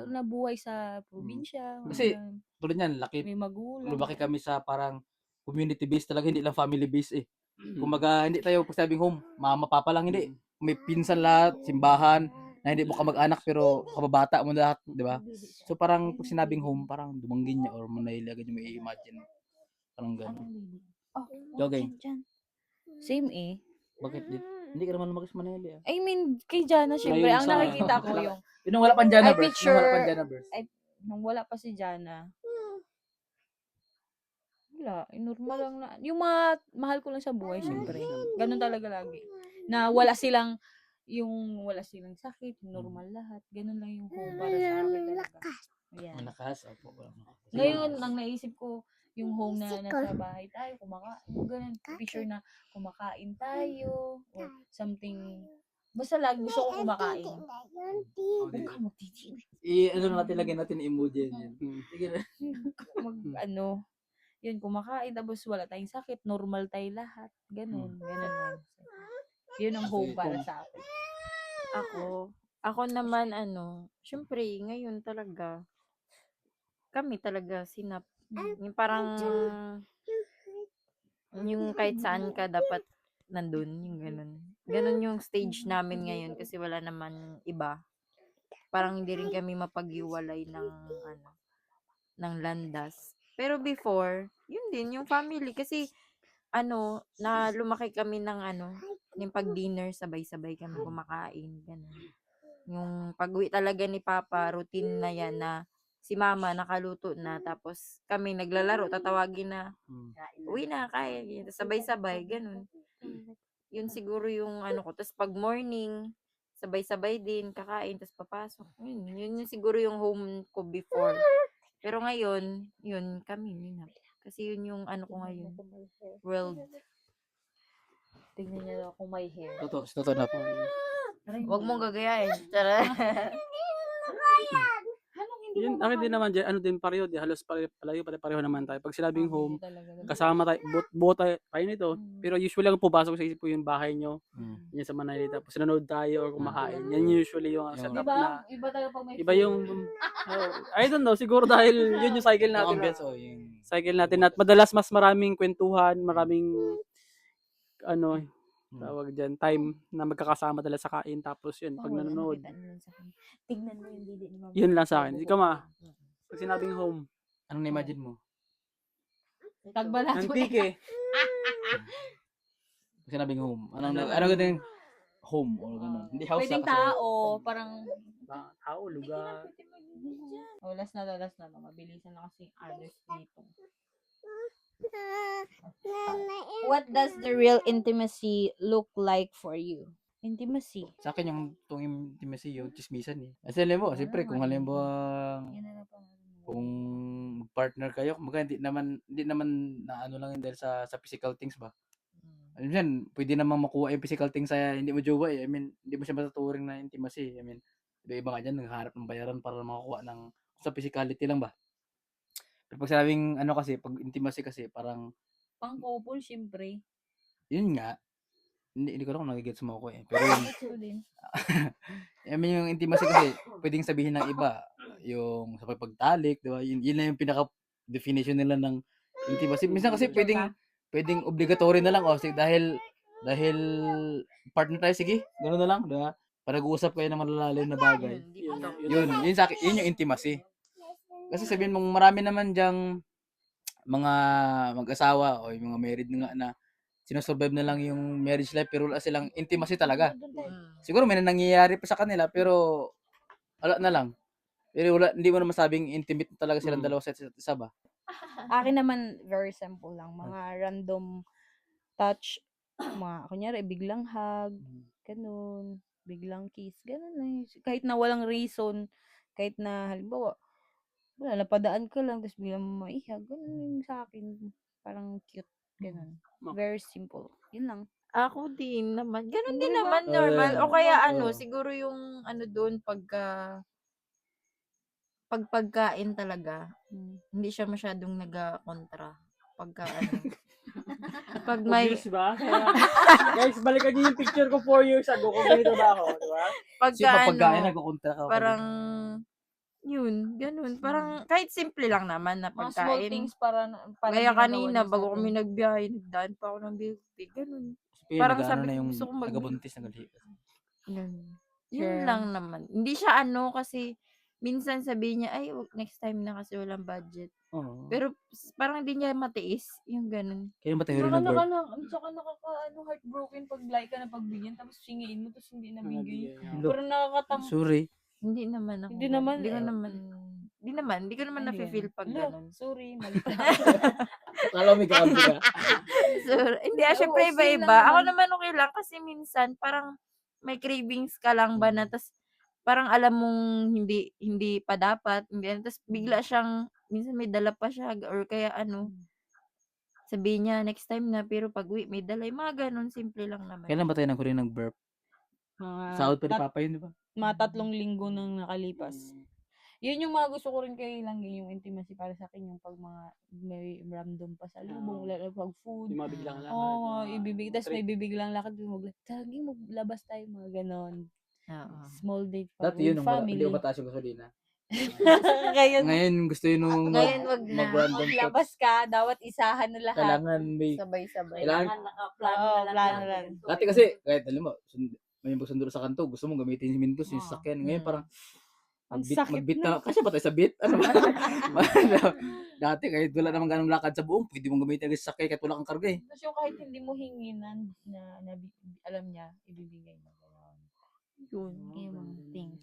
na buhay sa probinsya. Kasi, tulad niyan, may magulang. lumaki kami sa parang community based talaga, hindi lang family based eh. Kumbaga, hindi tayo pag sabing home, mama, papa lang, hindi. May pinsan lahat, simbahan, na hindi mo ka mag-anak pero kababata mo lahat, di ba? So parang pag sinabing home, parang dumanggin niya or Manayli agad yung may imagine. Parang gano'n. Okay. Same eh. Bakit? Hindi ka naman lumaki sa Manayli ah. I mean, kay Jana, syempre, Ngayon ang sa- nakikita ko yung, Nung wala pang Jana I Burst. picture- Nung wala pang Jana Burst. nung wala pa si Jana, wala, normal lang na, yung mga mahal ko lang sa buhay, syempre. Ganun talaga lagi. Na wala silang sakit, normal lahat. Ganun lang yung home para sa akin talaga. Ayan. Malakas. Ngayon, ang naisip ko, yung home na nasa bahay tayo, ganun, picture na kumakain tayo, or something, basta lagi gusto ko kumakain. Huwag ka magtiti. Lagyan natin emoji yan. Sige na. Yun, kumakain, tapos wala tayong sakit, normal tayo lahat. Ganun lang. Yun ang home para sa akin. Ako naman, syempre, ngayon talaga, kami talaga yung parang, yung kahit saan ka dapat nandun, yung ganun. Ganun yung stage namin ngayon kasi wala naman iba. parang hindi rin kami mapaghiwalay ng ano, ng landas. Pero before, yun din, yung family. Kasi, ano, na lumaki kami ng ano, yung pag-dinner, sabay-sabay kami kumakain. Ganun. Yung pag-uwi talaga ni Papa, routine na yan na si Mama nakaluto na, tapos kami naglalaro, tatawagin na, uwi na, kaya. Tapos sabay-sabay, ganun. Yun siguro yung ano ko. Tapos pag morning, sabay-sabay din, kakain, tapos papasok. Yun yung siguro yung home ko before. Pero ngayon, yun, kami, yun na. Kasi yun yung ano ko ngayon, world. Tingnan niya daw kung may hair. Totoo na po. Huwag mong gagayahin. Tara. Yun, akin din naman dyan, ano din pareho, halos pareho naman tayo. Pag sinabing home, kasama tayo, buo tayo nito. Pero usually ang pupasok sa isip ko yung bahay nyo, yan sa Manila. Tapos nanonood tayo or kumakain. Yan usually yung setup na. Iba talaga pag may Iba yung, I don't know, siguro dahil yun yung cycle Yung natin. ambience o yung... Cycle natin at madalas mas maraming kwentuhan, maraming ano, tawag dyan, time na magkakasama talaga sa kain. Tapos yun, pag nanonood, Tingnan mo yung didi ni Mama. yun lang sa akin. Ikaw ma, pag sinabing home, Anong na-imagine mo? Tagbala mo. antique. Pag sinabing home. Anong ganun yung home or ganun? Hindi house Pwedeng kasi. tao, parang Tao, lugar. oh, last na. Mabilisan na kasi others dito. What does the real intimacy look like for you? Intimacy. Sa akin yung itong intimacy, yung chismisan eh. Kasi alam mo, siyempre kung halimbawa Yan na lang pa. kung partner kayo, kumbaga hindi naman na ano lang yun dahil sa physical things ba. Alam yan, pwede namang makuha yung physical things sa hindi mo jowa eh. I mean, hindi mo siya matuturing na intimacy. I mean, iba nga dyan, naghaharap ng bayaran para makakuha ng sa physicality lang ba. Pero pag sabing ano kasi, pag intimacy kasi, parang, Pang couple, syempre. yun nga, hindi ko alam kung nagigets mo ako eh. Pero yun, Ito din. I mean, yung intimacy kasi, pwedeng sabihin ng iba, yung sa pagtalik, di ba? Yun na yung pinaka-definition nila ng intimacy. Minsan kasi pwedeng obligatory na lang, sige, dahil partner tayo, sige, gano'n na lang, di ba? Para nag-uusap kayo ng malalalim na bagay. Yun sa akin, yun yung intimacy. Kasi sabihin mong marami naman diyang mga mag-asawa o yung mga married na nga na sinusurvive na lang yung marriage life pero wala silang intimacy talaga. Siguro may nangyayari pa sa kanila pero wala na lang. Pero wala, hindi mo na masabing intimate talaga silang dalawa sa isa't isa ba? Akin naman, very simple lang. Mga random touch. Mga, kunyari, biglang hug. Ganun. Biglang kiss. Ganun na. Kahit na walang reason. Kahit na, halimbawa, wala, napadaan ka lang, tapos biglang maihag. Ganun yung sa akin. Parang cute. Ganun. Very simple. Yun lang. Ako din naman. Ganun Hindi din ba? naman, normal. O kaya ano, Oo. siguro yung ano doon pagkain talaga, hindi siya masyadong nag-kontra. Pagka ano. Pag may, Obvious ba? Kaya, guys, balikan niyo yung picture ko 4 years ago kung ganito ba ako, di ba? Kasi pagka pagkain ano, nagkukontra ka. parang, yun, ganun. Parang, kahit simple lang naman na Mga small pagkain. things para Kaya ginagawa kanina, niyo sa bago atin. kami nagbiyahe, nagdaan pa ako ng beauty. Ganun. Parang Parang sabi na ko, yung gusto kong nagabuntis na gali. Ganun. Sure. Yun lang naman. Hindi siya ano kasi minsan sabihin niya, ay, next time na kasi walang budget. Oo. Pero parang hindi niya matiis. Yung ganun. Kaya ba tayo rin nag-work? Saka heartbroken pag like ka na pagbigyan tapos singiin mo tapos hindi nabigay. Lo, Pero nakakatam. sorry. Hindi naman ako. Hindi ganun. naman, Hindi ko naman na-feel pag ganun. Sorry, mali ka. Kala may kakampi ka. So, hindi, syempre Oo, same iba-iba. lang Ako naman. naman okay lang kasi minsan parang may cravings ka lang ba na tas parang alam mong hindi pa dapat, hindi, tas bigla siyang minsan may dala pa siya or kaya ano, sabihin niya next time na pero pag-uwi may dala, yung mga ganun, simple lang naman. Kailan ba tayo nag-huli ng-burp? Sahod pa ni Papa yun, di ba? Mga 3 linggo nang nakalipas. Yun yung mga gusto ko rin kay Langgi, yung intimacy para sa akin, yung pag mga may random pa sa lubong, lalo pag food. Yung mga biglang lakad. Oo, ibibig, tas may bibiglang lakad, Langgi, maglabas tayo, mga ganon. Oo. Small date pa Dati yun, with nung family. hindi ko mataas yung gasolina. Ngayon, Ngayon, gusto yun nung Ngayon wag na. mag-random maglabas ka, dapat isahan na lahat. Kailangan may... Sabay-sabay. Kailangan, Nakaplano Oo, na lang plano natin. dati kasi, kahit alam mo, may magsundo sa kanto, gusto mong gamitin yung mintos, yung sasakyan. Ngayon parang, Ang Magbit, sakit magbit na. na. Kasi ba tayo sa bit? Ano ba? Dati kahit wala namang ganong lakad sa buong, pwede mong gamitin ang sakay kahit wala kang karga eh. Tapos yung kahit hindi mo hinginan na alam niya, ibibigay mo. Ganun. Yun, yung mga things.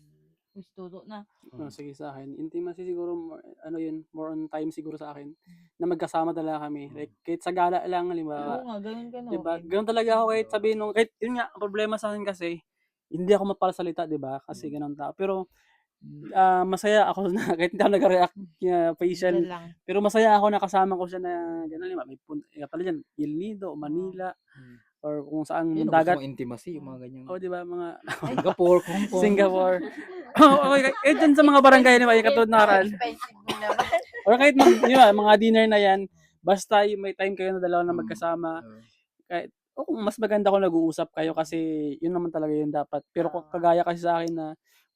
Gusto na. Sige sa akin. Intimacy siguro, ano yun, more on time siguro sa akin. Na magkasama talaga kami. Like, kahit sa gala lang, halimbawa. Oo nga, ganun ka no. Diba? Ganun talaga ako kahit sabihin nung, kahit yun nga, ang problema sa akin kasi, hindi ako mapalasalita, diba? Kasi ganun tao. Pero, masaya ako na, kahit hindi ako nag-react facial, Diyan lang. pero masaya ako na kasama ko siya na, gano'n, may punta, pala dyan, Il Nido, Manila, or kung saan Yun, dagat. gusto mo intimacy, yung mga ganyan. O, diba, mga, Singapore, Hong Kong. Singapore. Okay, eh, dyan sa mga barangay, diba, yung katulad na Aral. Expensive mo naman. Or kahit mga dinner na yan, basta yung may time kayo na dalawa na magkasama, kahit, kung mas maganda kung nag-uusap kayo kasi yun naman talaga yun dapat. Pero kung kagaya kasi sa akin na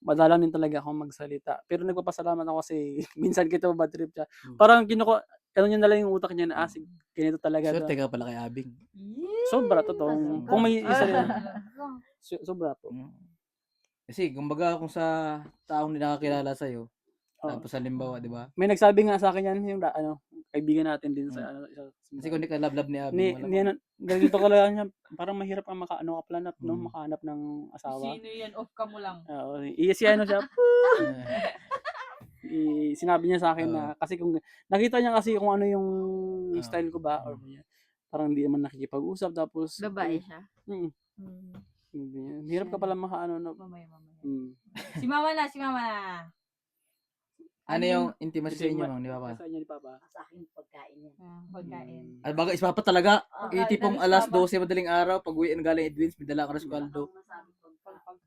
madalang din talaga akong magsalita. Pero nagpapasalamat ako kasi minsan kita bad trip siya. Parang ano niya na lang yung utak niya na sige, ganito talaga. Swerte ka pala kay Abing. Sobra, totoo. Kung may isa rin. Sobra po. Kasi, kumbaga kung sa taong hindi nakakilala sa'yo, tapos halimbawa, di ba? May nagsabi nga sa akin yan, yung kaibigan natin din sa Kasi kung hindi ka love ni Abing, wala. ganito ka lang niya, parang mahirap ang makahanap ng asawa. Sino yan? Off ka mo lang. Oo, si ano siya, sinabi niya sa akin na, kasi kung nakita niya kasi kung ano yung style ko ba, or parang hindi naman nakikipag-usap, tapos, Babae siya. hirap ka pala makaano, no? Mamaya. Mm. Si mama na. Ano yung intimacy sa inyo, di ba pa? Sa inyo ni Papa. Sa akin, pagkain yan. Pagkain. At baga, isa pa talaga, Okay, itipong dalis alas pa ba? 12 madaling araw, pag uwiin galing Edwins, may dala ka na sweldo,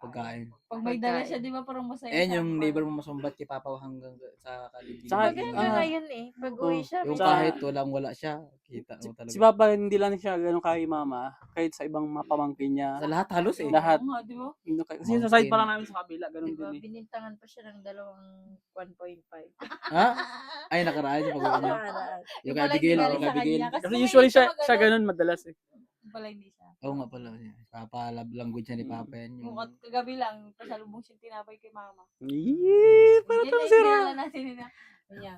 pagkain. Pag may dala siya, di ba parang masaya Ayan siya? yung neighbor mo masumbat kay Papa hanggang sa kalibig. Saka- Maganda ngayon eh. Pag uwi siya, Yung Sa- kahit wala siya, kita mo talaga. Si Papa, hindi lang siya ganun kay Mama, kahit sa ibang mapamangkin niya. Sa lahat halos eh. Lahat. Oo nga, di ba? Kasi sa side pa lang namin sa kabila, ganun diba, din eh. binintangan pa siya ng 1.5. Ha? Ay, nakaraan yung pag-uwi niya. Yung kay Abigail, Galing yung sa kay Abigail. kanya. Kasi usually siya ganun madalas eh. Pala hindi siya. Oo nga pala. Papa, love language niya ni Papa yan. Yung Yung... kagabi lang, pasalubong siya tinapay kay mama. Parang Yan tang na sira. yung kilala natin nila. Kanya,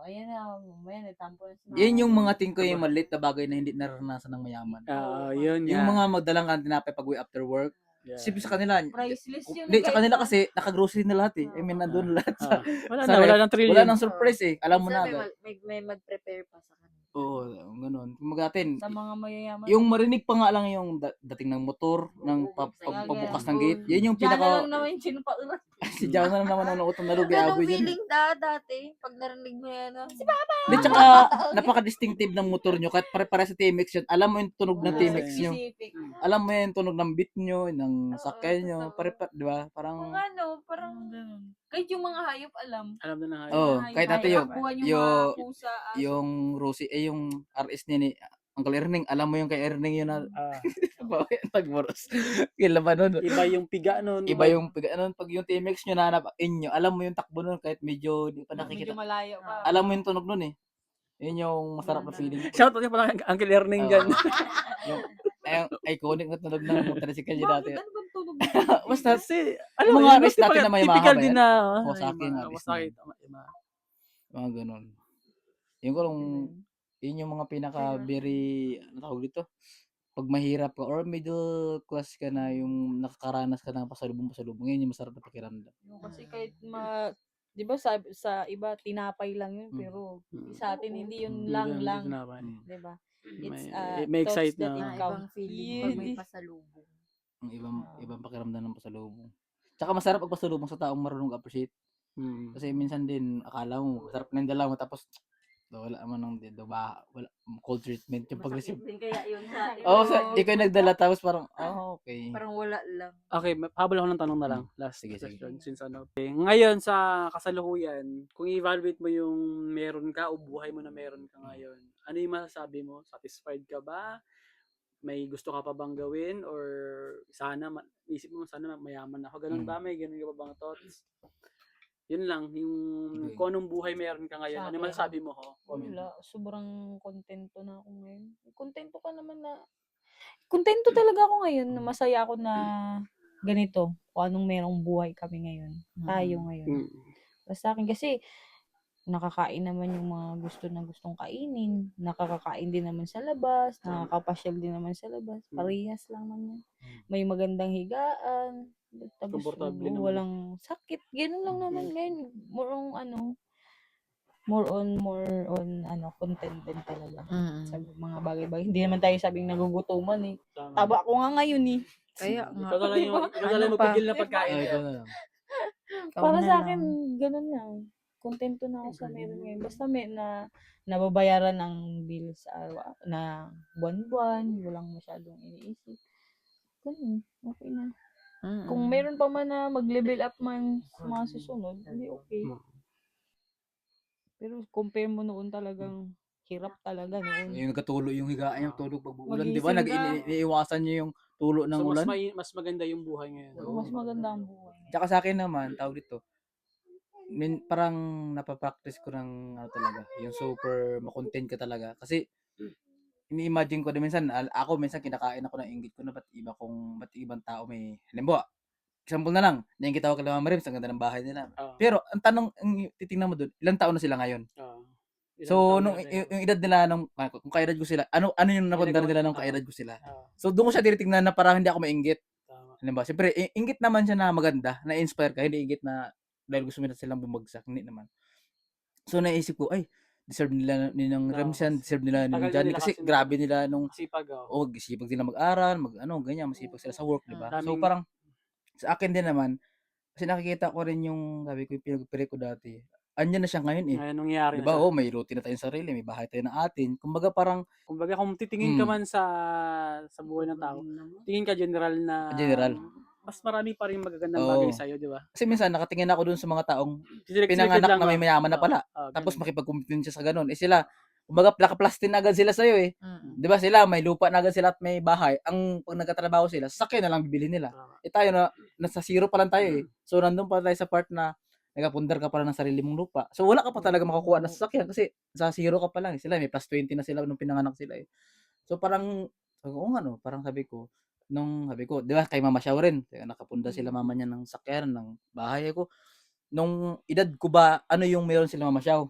ayan na, mamaya nagtampo na si mama. Yan yung mga ting ko yung maliit na bagay na hindi naranasan ng mayaman. Yun Yung mga magdalang ka tinapay pag uwi after work. Siyempre sa kanila. Priceless yun. Hindi, sa kanila kasi naka-grocery na lahat eh. I mean, nandun lahat. Wala Sa na, wala ref. nang trillion. Wala nang surprise eh. Alam mo na. agad. May mag-prepare pa sa kanila. Oo, ganun. Kumbaga atin, Sa mga mayayaman. yung marinig pa nga lang yung dating ng motor, ng pagbukas ng gate. Yan yung Diyan na pinaka... lang naman yung sinupaurat. Si Jao na lang naman nanonood ng nalugi Anong agoy dyan. feeling dati? Pag narinig mo yan, si Papa! Hindi, tsaka napaka-distinctive ng motor nyo. Kahit pare-pare sa TMX yun, alam mo yung tunog ng TMX nyo. Specific. Alam mo yung tunog ng beat nyo, ng sakay nyo. Pare-pare, di ba? Parang... Kung ano, parang... Ganun. Kahit yung mga hayop alam. Alam na nga. Oo, Hayop, kahit dati yung... takbuhan yung yung- mga pusa. aso. Yung Rosie, yung RS niya ni Uncle Erning, alam mo yung kay Erning yun na... Tagmoros. Kila ba nun? Iba yung piga nun. Iba yung pag yung TMX nyo nahanapin nyo, alam mo yung takbo nun kahit medyo di pa Medyo nakikita. malayo pa. Alam mo yung tunog nun eh. Yun yung masarap na feeling. Shout out niya pala kay Uncle Erning dyan. Yung iconic na tunog ng motorcycle niya dati. Bakit? Ano bang tunog? Basta Kasi, Yung mga artist natin na may typical mahaba din yan. na. Kawasaki yung artist Kawasaki. na mga ganun. Yung kung yun yung mga pinaka very ano tawag dito? Pag mahirap ka or middle class ka na yung nakakaranas ka ng pasalubong, yun yung masarap na pakiramdam. Kasi kahit di ba sa iba tinapay lang yun pero sa atin hindi yun lang. Di ba? It's may thoughts excite that na. it Ibang counts. feeling pag may pasalubong. Ang ibang pakiramdam ng pasalubong. Tsaka masarap pag pasalubong sa taong marunong appreciate. Kasi minsan din akala mo masarap na yung dala mo tapos wala naman ng wala cold treatment yung pag-receive. Din kaya yun sa atin. Oo, ikaw yung nagdala tapos parang okay. Parang wala lang. Okay, habol ako ng tanong na lang. Last Sige, sige. question. Since okay. Ngayon sa kasalukuyan, kung i-evaluate mo yung meron ka o buhay mo na meron ka ngayon, ano yung masasabi mo? Satisfied ka ba? May gusto ka pa bang gawin? Or sana, isip mo sana mayaman ako. Ganun ba? May ganun ka pa bang thoughts? Yun lang, yung kung anong buhay meron ka ngayon, ano yung masasabi mo ho? Wala, sobrang kontento na ako ngayon. Kontento talaga ako ngayon na masaya ako na ganito. kung anong merong buhay kami ngayon. Tayo ngayon. Para sa akin kasi, nakakain naman yung mga gustong kainin. Nakakakain din naman sa labas. Nakakapasyal din naman sa labas. Parehas lang naman yan. May magandang higaan. Tapos Komportable naman. walang sakit. Ganun lang naman ngayon. More on content din talaga. Sa mga bagay-bagay. Hindi naman tayo sabing nagugutuman eh. Tama. Taba ko nga ngayon eh. Kaya nga. Ikaw na lang yung, ikaw na lang Ano pa? magpigil na pagkain. Ikaw na lang. Ikaw Para na sa lang. akin, ganun lang. Kontento na ako sa meron ngayon. Basta may nababayaran ng bills na buwan-buwan, walang masyadong iniisip. Ganun, okay na. Kung meron pa man na mag-level up man sa mga susunod, hindi okay. Pero compare mo noon talagang hirap talaga noon. Yung nagkatulo yung higaan yung tulog pag ulan, di ba? Magising ka. Iniiwasan niyo yung tulo ng So, ulan. mas maganda yung buhay ngayon. Mas maganda ang buhay. Tsaka sa akin naman, tawag dito, parang napapractice ko ng talaga, yung super makontent ka talaga. Kasi, ini-imagine ko na minsan, ako minsan kinakain ako ng inggit ko na ba't ibang tao may, halimbawa, example na lang, nainggit ako kay Mama Rims, ang ganda ng bahay nila. Pero, ang tanong, titingnan mo doon, ilang taon na sila ngayon? So, nung yung edad nila, kung kaedad ko sila, ano yung napundar nila nung kaedad ko sila? So, doon ko siya tinitingnan na parang hindi ako mainggit. Halimbawa, siyempre, inggit naman siya na maganda, na-inspire ka, hindi inggit na dahil gusto nila silang bumagsak, hindi naman. So, naisip ko, ay, deserve nila ng Rams yan, deserve nila ng tagal Johnny, nila kasi kasi grabe nila nung, sipag. sipag sila mag-aral, ganyan, masipag sila sa work, di ba? So, parang, sa akin din naman, kasi nakikita ko rin yung, sabi ko, yung pinag-pray ko dati, andyan na siya ngayon eh. Ngayon nangyayari Di na ba? siya. May routine na tayong sarili, may bahay tayo na atin. Kumbaga parang, Kumbaga kung titingin ka man sa buhay ng tao, tingin ka general na General. mas marami pa rin magagandang Oo. bagay sa'yo, di ba? kasi minsan nakatingin ako dun sa mga taong Select pinanganak lang, na may mayaman na pala. Tapos makipag-compete siya sa ganun. Sila, kumbaga naka-plastin na agad sila sa'yo eh. Di ba sila, may lupa na agad sila at may bahay. Ang pag nagkatrabaho sila, sasakyan na lang bibili nila. Tayo na, nasa zero pa lang tayo eh. So nandun pa tayo sa part na nagapundar ka pa lang ng sarili mong lupa. So wala ka pa talaga makukuha na sasakyan kasi sa zero ka pa lang. Sila may plus 20 na sila nung pinanganak sila eh. So parang, parang sabi ko, di ba kay Mama Shaw rin, nakapunda sila mama niya ng sakyan, ng bahay ko. Nung edad ko ba, ano yung meron sila Mama Shaw?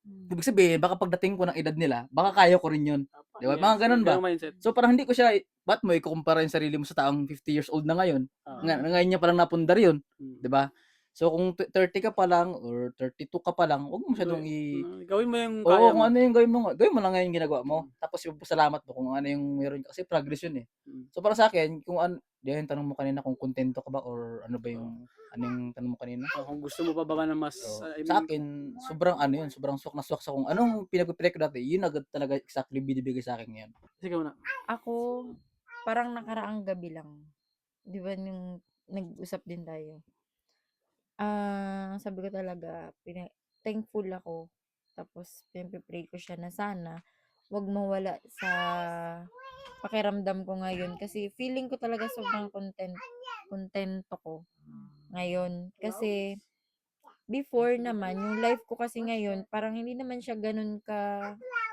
Ibig sabihin, baka pagdating ko ng edad nila, baka kaya ko rin yun. Di ba? Mga ganun ba? So parang hindi ko siya, ba't mo ikukumpara yung sarili mo sa taong 50 years old na ngayon? Ngayon niya parang napundar yun. Di ba? So kung 30 ka pa lang or 32 ka pa lang, huwag mo masyadong gawin mo yung Oo, kaya kung mo. ano yung gawin mo lang ngayon yung ginagawa mo. Tapos salamat mo kung ano yung meron kasi progress yun eh. So para sa akin, kung yung tanong mo kanina kung kontento ka ba or ano ba yung tanong mo kanina? Kung gusto mo pa ba na mas Sa akin, sobrang swak na swak sa kung anong pinag-pray ko dati, yun agad talaga exactly binibigay sa akin ngayon. Sige muna. Ako, parang nakaraang gabi lang. Di ba nung nag-usap din tayo? Sabi ko talaga, thankful ako. Tapos, pinag-pray ko siya na sana wag mawala sa pakiramdam ko ngayon. Kasi feeling ko talaga sobrang kontento ko ngayon. Kasi, before naman, yung life ko kasi ngayon, parang hindi naman siya ganun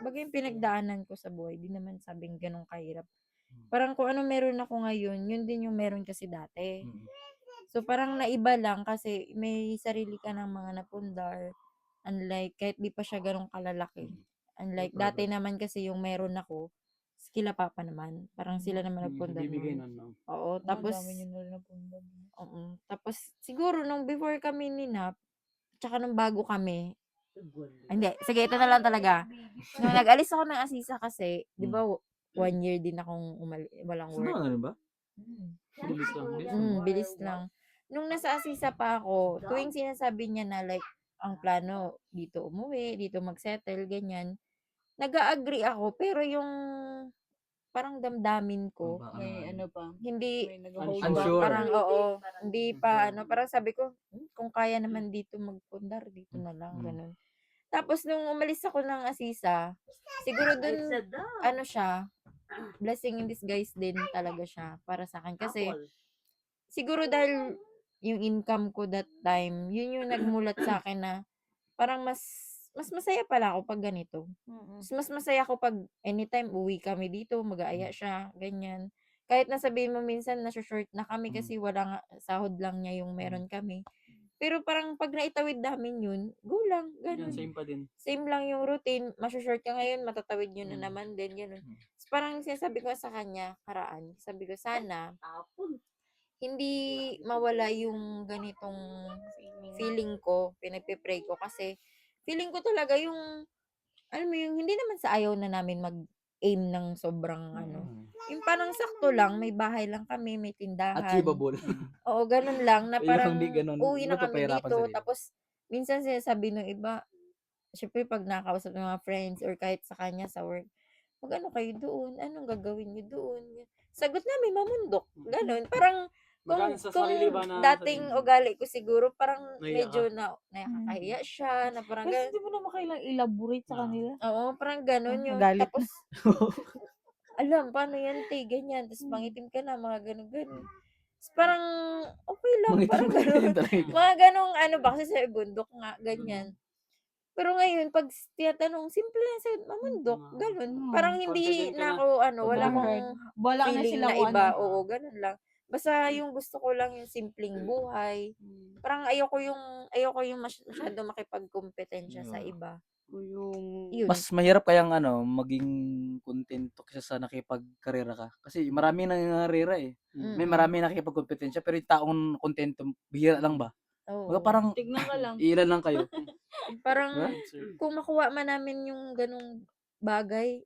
bagay yung pinagdaanan ko sa buhay, di naman sabing ganun kahirap. Parang kung ano meron ako ngayon, yun din yung meron kasi dati. So, parang naiba lang kasi may sarili ka ng mga napundar. Unlike, kahit di pa siya ganun kalalaki. Unlike, dati naman kasi yung meron ako, kila papa naman. Parang sila naman nagpundar Bibigay nun. nun. Oo, tapos, tapos, siguro, nung before kami ni Nap, tsaka nung bago kami, hindi, sige, ito na lang talaga. Nung nag-alis ako ng Asisa kasi, di ba, 1 year din akong walang work. Ano ba? Bilis lang. Bilis lang. Nung nasa Asisa pa ako, tuwing sinasabi niya na like, ang plano, dito umuwi, dito mag-settle, ganyan. Nag-a-agree ako, pero yung parang damdamin ko, May ano pa, hindi, may nag-hold Unsure. back. parang hindi pa, parang sabi ko, kung kaya naman dito magpundar, dito na lang, ganun. Tapos, nung umalis ako ng Asisa, siguro dun, siya, blessing in disguise din talaga siya para sa akin. Kasi, siguro dahil yung income ko that time, yun yung nagmulat sa akin na parang mas masaya pala ako pag ganito. Mas masaya ako pag anytime uwi kami dito, mag-aaya siya, ganyan. kahit na sabihin mo minsan nasa-short na kami Mm. kasi wala nga, sahod lang niya yung meron kami. Pero parang 'pag naitawid namin yun, go lang, Yan, gano'n. same pa din. Same lang yung routine, masho-short ka ngayon, matatawid yun na Mm. naman din, gano'n. Tas parang sinasabi ko sa kanya, karaan, sabi ko, sana hindi mawala yung ganitong feeling ko, pinagpe-pray ko kasi feeling ko talaga yung, alam mo yung hindi naman sa ayaw na namin mag-aim ng sobrang ano, yung parang sakto lang, may bahay lang kami, may tindahan. Achievable. Oo, ganun lang na Yung parang hindi ganun, uuwi na hindi kami papahirapan dito sarili. tapos minsan sinasabi nung iba, syempre 'pag nakakausap ng mga friends or kahit sa kanya sa work, "Mag-ano kayo doon? Anong gagawin niyo doon?" Sagot namin, "Mamundok." Gano'n. Parang kung Magaan sa sarili ba na dating sabihin? ugali ko siguro parang Nahiya medyo nakakahiya siya na parang Kasi hindi mo naman kailangang elaborate sa Ah. kanila. oo, parang gano'n yung Magalit tapos alam, paano yan, te, ganyan. Tapos mangitim ka na, mga ganun-ganun. Tapos parang, okay lang, parang Mangitim gano'n. talaga. Mga ganong ano ba, kasi sa bundok nga, ganyan. Pero ngayon, pag tinatanong, simple lang sa mamundok, ganun. Parang hindi Confident ka na na. ako, ano, wala Mm. akong Wala ka na feeling sila na kung iba. ano. Oo, ganun lang. Basta yung gusto ko lang yung simpleng buhay. Parang ayoko yung masyado makipagkompetensya sa iba. Yun. Mas mahirap kayang maging kontento kaysa sa nakipagkarera ka. Kasi maraming nangangarera eh. May Mm. maraming nakikipagkompetensya pero yung taong kontento, bihira lang ba? Oo. Mga parang Tignan ka lang. ilan lang kayo. Parang Diba? kung makuha man namin yung ganong bagay,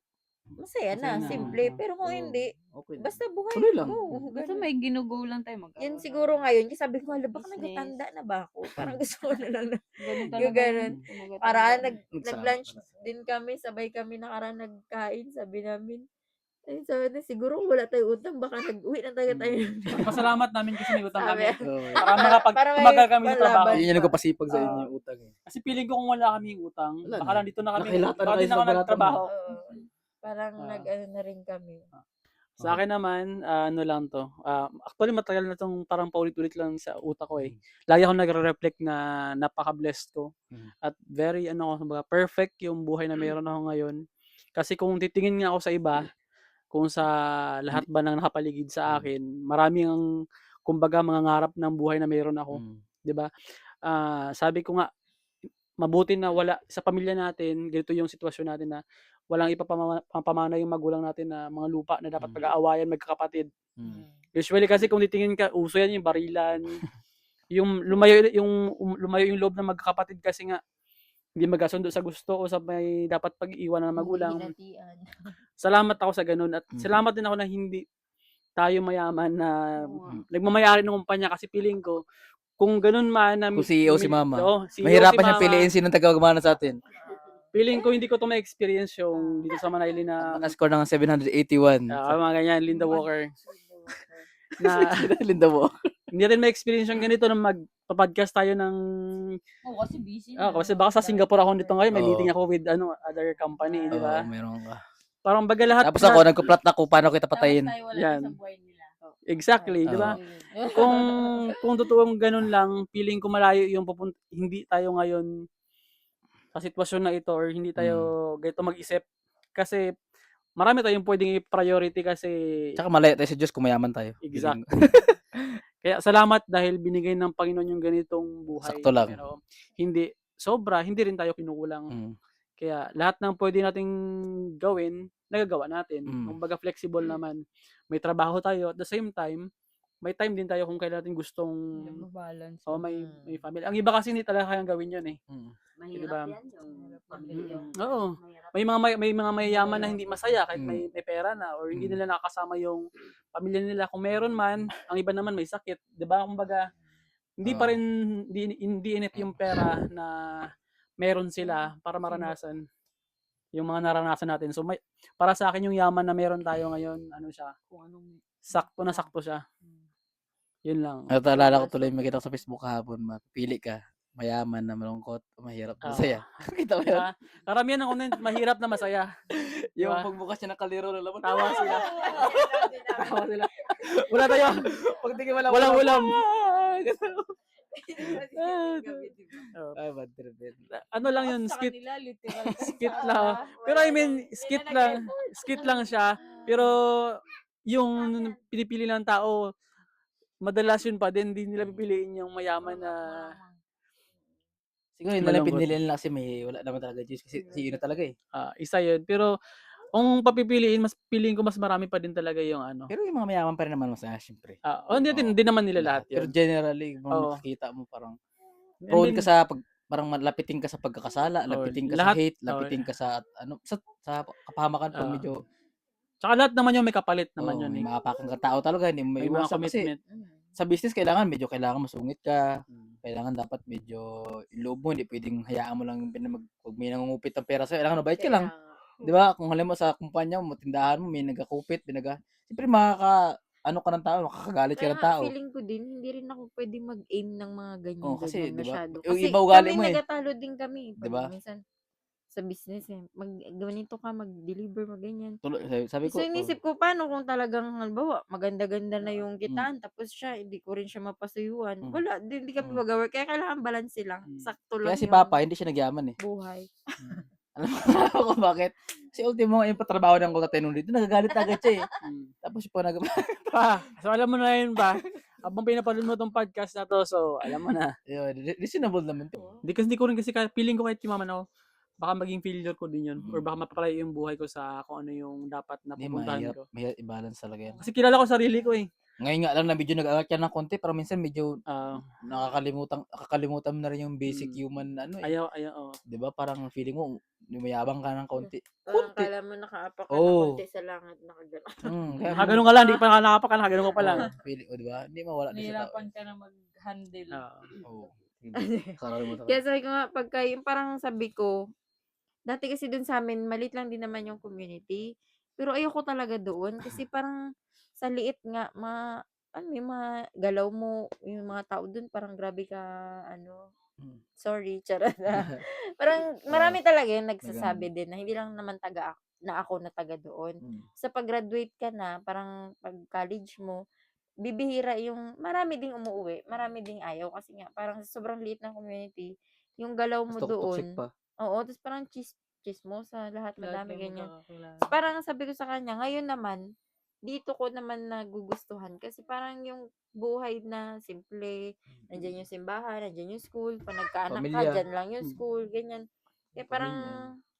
masaya Masaya na, na. simple. Oo. Pero kung hindi, Okay. basta buhay, Tuloy lang. go. Basta Ganun. may ginugo lang tayo Yan mag-aral. siguro ngayon, kasi sabi ko, hala, baka Business. nagatanda na ba ako? Parang gusto ko na lang na, Ganun yung talaga ganun. yun. Tumagal Para talaga. Nagsama nag-lunch pala. din kami, sabay kami nakaraan nagkain, sabi namin. Ay, sabi natin, siguro kung wala tayo utang, baka nag-uwi na tayo. Pasalamat namin kasi may utang kami. Sabi. Oo. Para makapag Para may tumagal kami sa trabaho. panlaban. Yun yung nagpapasipag sa inyo yung utang eh. Kasi feeling ko kung wala kaming utang, Wala baka na. nandito na kami. Nakahilata na Baka kayo din sa ako balatan nagtrabaho. Oo. Parang Ah. nag-ano na rin kami. Sa akin naman, ano lang to. Actually, matagal na tong parang paulit-ulit lang sa utak ko eh. Lagi ako nagre-reflect na napaka-blessed ko. Mm. At very, kumbaga, perfect yung buhay na meron ako ngayon. Kasi kung titingin nga ako sa iba, kung sa lahat ba ng nakapaligid sa akin, maraming ang, kumbaga, mga ngarap ng buhay na meron ako. Mm. 'Di ba? Sabi ko nga, mabuti na wala sa pamilya natin, ganito yung sitwasyon natin na walang ipapamana yung magulang natin na mga lupa na dapat pag-aawayan magkakapatid. Mm. Usually kasi kung titingin ka, uso yan yung barilan, yung lumayo yung loob ng magkakapatid kasi nga hindi magkasundo sa gusto o sa may dapat pag-iwan ng magulang. Hinatian. Salamat ako sa ganun at salamat din ako na hindi tayo mayaman na nagmamayari ng kumpanya kasi feeling ko kung ganun man na Kung CEO si mama, CEO mahirapan si siyang mama, piliin sino tagagumana sa atin. feeling ko hindi ko to ma-experience yung dito sa Manayli na Nakascore ng 781. mga ganyan, Linda Walker. Na Linda mo. hindi natin ma-experience yung ganito na magpa-podcast tayo ng Oo, kasi busy kasi baka sa Singapore ako nito ngayon, may Oo. meeting ako with other company, di ba? Oo, meron ka. Parang baga lahat Tapos ako, nagpa-plot na ko paano kita patayin. yan. Exactly, di ba? Oo. Kung totoong ganun lang, feeling ko malayo yung hindi tayo ngayon sa sitwasyon na ito or hindi tayo ganito mag-isip kasi marami tayong pwedeng i-priority kasi Tsaka malaya tayo sa Diyos kung mayaman tayo. exact. Kaya salamat dahil binigay ng Panginoon yung ganitong buhay. Sakto lang. Pero hindi sobra, hindi rin tayo kinukulang. Mm. Kaya lahat ng pwede nating gawin, nagagawa natin. Kumbaga flexible naman. May trabaho tayo at the same time, may time din tayo kung kailan natin gustong balance. may family. Ang iba kasi hindi talaga kayang gawin yun eh. Mahirap Diba? yan yung pamilya. Oo. Mahirap. May mga mayayaman na hindi masaya kahit may pera na or hindi nila nakakasama yung pamilya nila. Kung meron man, ang iba naman may sakit. 'Di ba? Kumbaga, hindi pa rin hindi init yung pera na meron sila para maranasan yung mga naranasan natin. So para sa akin yung yaman na meron tayo ngayon, siya, kung anong sakto na sakto siya. Yun lang. At alala ko tuloy makita ko sa Facebook kahapon, mapili ka. Mayaman na malungkot, mahirap na masaya. Kita mo yun? Karamihan ng comment, mahirap na masaya. Yung Diba? pagbukas niya ng kaliro na laman. Tawa sila. Tawa sila. Wala tayo. Pagtingin mo lang. Walang ulam. Ay, bad trip yun. Ano lang yun, Sa skit. kanila, literal. Skit lang. Pero I mean, skit lang siya. Pero yung pinipili ng tao, madalas yun pa din, hindi nila pipiliin yung mayaman na Siguro yun na lang malungkot. pinili nila kasi wala naman talaga juice kasi yun na talaga eh. Isa yun. Pero kung papipiliin, piliin ko mas marami pa din talaga yung ano. Pero yung mga mayaman pa rin naman masaya, syempre. Hindi naman nila lahat Pero yun. generally, kung Oo. makikita mo parang And prone then, ka sa parang lapitin ka sa pagkakasala, lapitin ka lahat- sa hate, lapitin ka sa sa kapahamakan pag Oo. medyo Tsaka lahat naman yung may kapalit naman yun may eh. maapakang ka tao talaga, hindi mo May mga maiwasan kasi commitment. sa business kailangan masungit ka. Kailangan dapat medyo yung loob mo, hindi pwedeng hayaan mo lang pag may nangungupit ng pera sa'yo, kailangan mabait ka lang. Di ba? Kung halimbawa sa kumpanya mo, tindahan mo, may nagkakupit, siyempre ano ka ng tao, makakagalit ka Kaya ng nga, tao. feeling ko din, hindi rin ako pwede mag-aim ng mga Oo, kasi, ganyan-ganyan di ba? masyado. Yung Kasi iba ugali kami mo eh. nagatalo din kami. Di ba? Minsan, sa business eh, ganito ka, mag-deliver, ganyan. Sabi ko, So, inisip ko, paano kung talagang, halimbawa, maganda-ganda na yung kitaan, tapos siya, hindi ko rin siya mapasuyuan. Wala, hindi kami mag-work. Kaya kailangan balance lang. Sakto lang kaya si yung Papa, hindi siya nagyaman eh. buhay. Alam mo kung bakit? Kasi ultimo yung patrabaho ng call attendant dito, nagagalit agad siya eh. Tapos pa So alam mo na yun ba? Habang pinapanood mo tong podcast na to, so alam mo na. yun, reasonable naman to. Hindi ko rin kasi feeling ko kahit yumaman ako, baka maging failure ko din yun. Or baka mapapalayo yung buhay ko sa kung ano yung dapat na Hindi, pupuntahan ko. mahirap i-balance talaga yan. Kasi kilala ko sarili ko eh. Ngayon nga lang na medyo nag-angat ka ng konti, pero minsan medyo Ah, nakakalimutan mo na rin yung basic Mm. human ano eh. ayaw, 'Di ba? Parang feeling mo mayabang ka ng konti. Parang Konti. kala mo nakaapak ka Oo. na konti sa langit, nakagano. Kaya nakaganon ka lang, di pa nakapa ka, nakaganon ka pa lang. feeling, 'di ba? Hindi mawala din sa tao. Nahirapan ka na mag-handle. Oo. Nakakalimutan ka. Kaya sabi ko nga, pagka yung parang sabi ko, dati kasi dun sa amin, maliit lang din naman yung community. Pero ayoko talaga doon kasi parang sa liit nga, yung mga galaw mo, yung mga tao dun, parang grabe ka, sorry, charot. Parang marami talaga yung nagsasabi din na hindi lang naman na ako na taga doon. Sa pag-graduate ka na, parang pag college mo, bibihira yung marami ding umuuwi, marami ding ayaw kasi nga parang sobrang liit ng community, yung galaw mo Toxic doon. pa. Oo, tapos parang chismosa, lahat madami ganyan. So, parang sabi ko sa kanya, ngayon naman, dito ko naman nagugustuhan kasi parang yung buhay na simple, nandiyan yung simbahan, nandiyan yung school, pag nagkaanak ka, Pamilya. dyan lang yung school, ganyan. Kaya parang,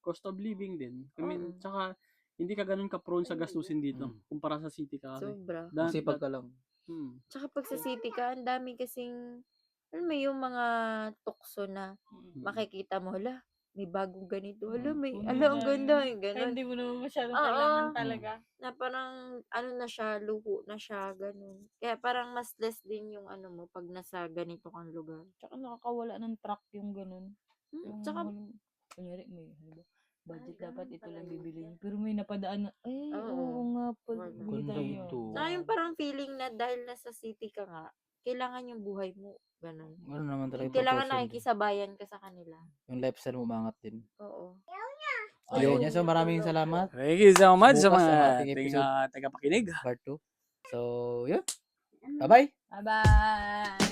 Cost of living din. I mean, tsaka hindi ka ganun ka-prone sa gastusin dito kumpara sa city ka. sobra. Masipag ka lang. Tsaka pag sa city ka, ang dami kasing, alam mo yung mga tukso na makikita mo, hala, may bagong ganito, hala, ang ganda, yung Kaya gano'n. hindi mo naman masyadong Oo. kailangan talaga. Na parang, na siya, luho na siya, ganun. Kaya parang mas less din yung mo, pag nasa ganito kang lugar. Tsaka nakakawala ng track yung ganun. Yung Tsaka, kunyari halimbawa, budget dapat ito lang bibiliin. Pero may napadaan na, Oo. oo nga pala. Wala. Bili Ganda tayo. ito. tsaka yung parang feeling na dahil nasa city ka nga, kailangan yung buhay mo, ganun. Ano naman talaga yung Kailangan proportion. nakikisabayan ka sa kanila. Yung lifestyle mo umangat din. Oo. Ayun, so maraming salamat. Thank you so much sa Bukas mga ang ating episode. tagapakinig. Part 2. So, yun. Bye-bye. Bye-bye!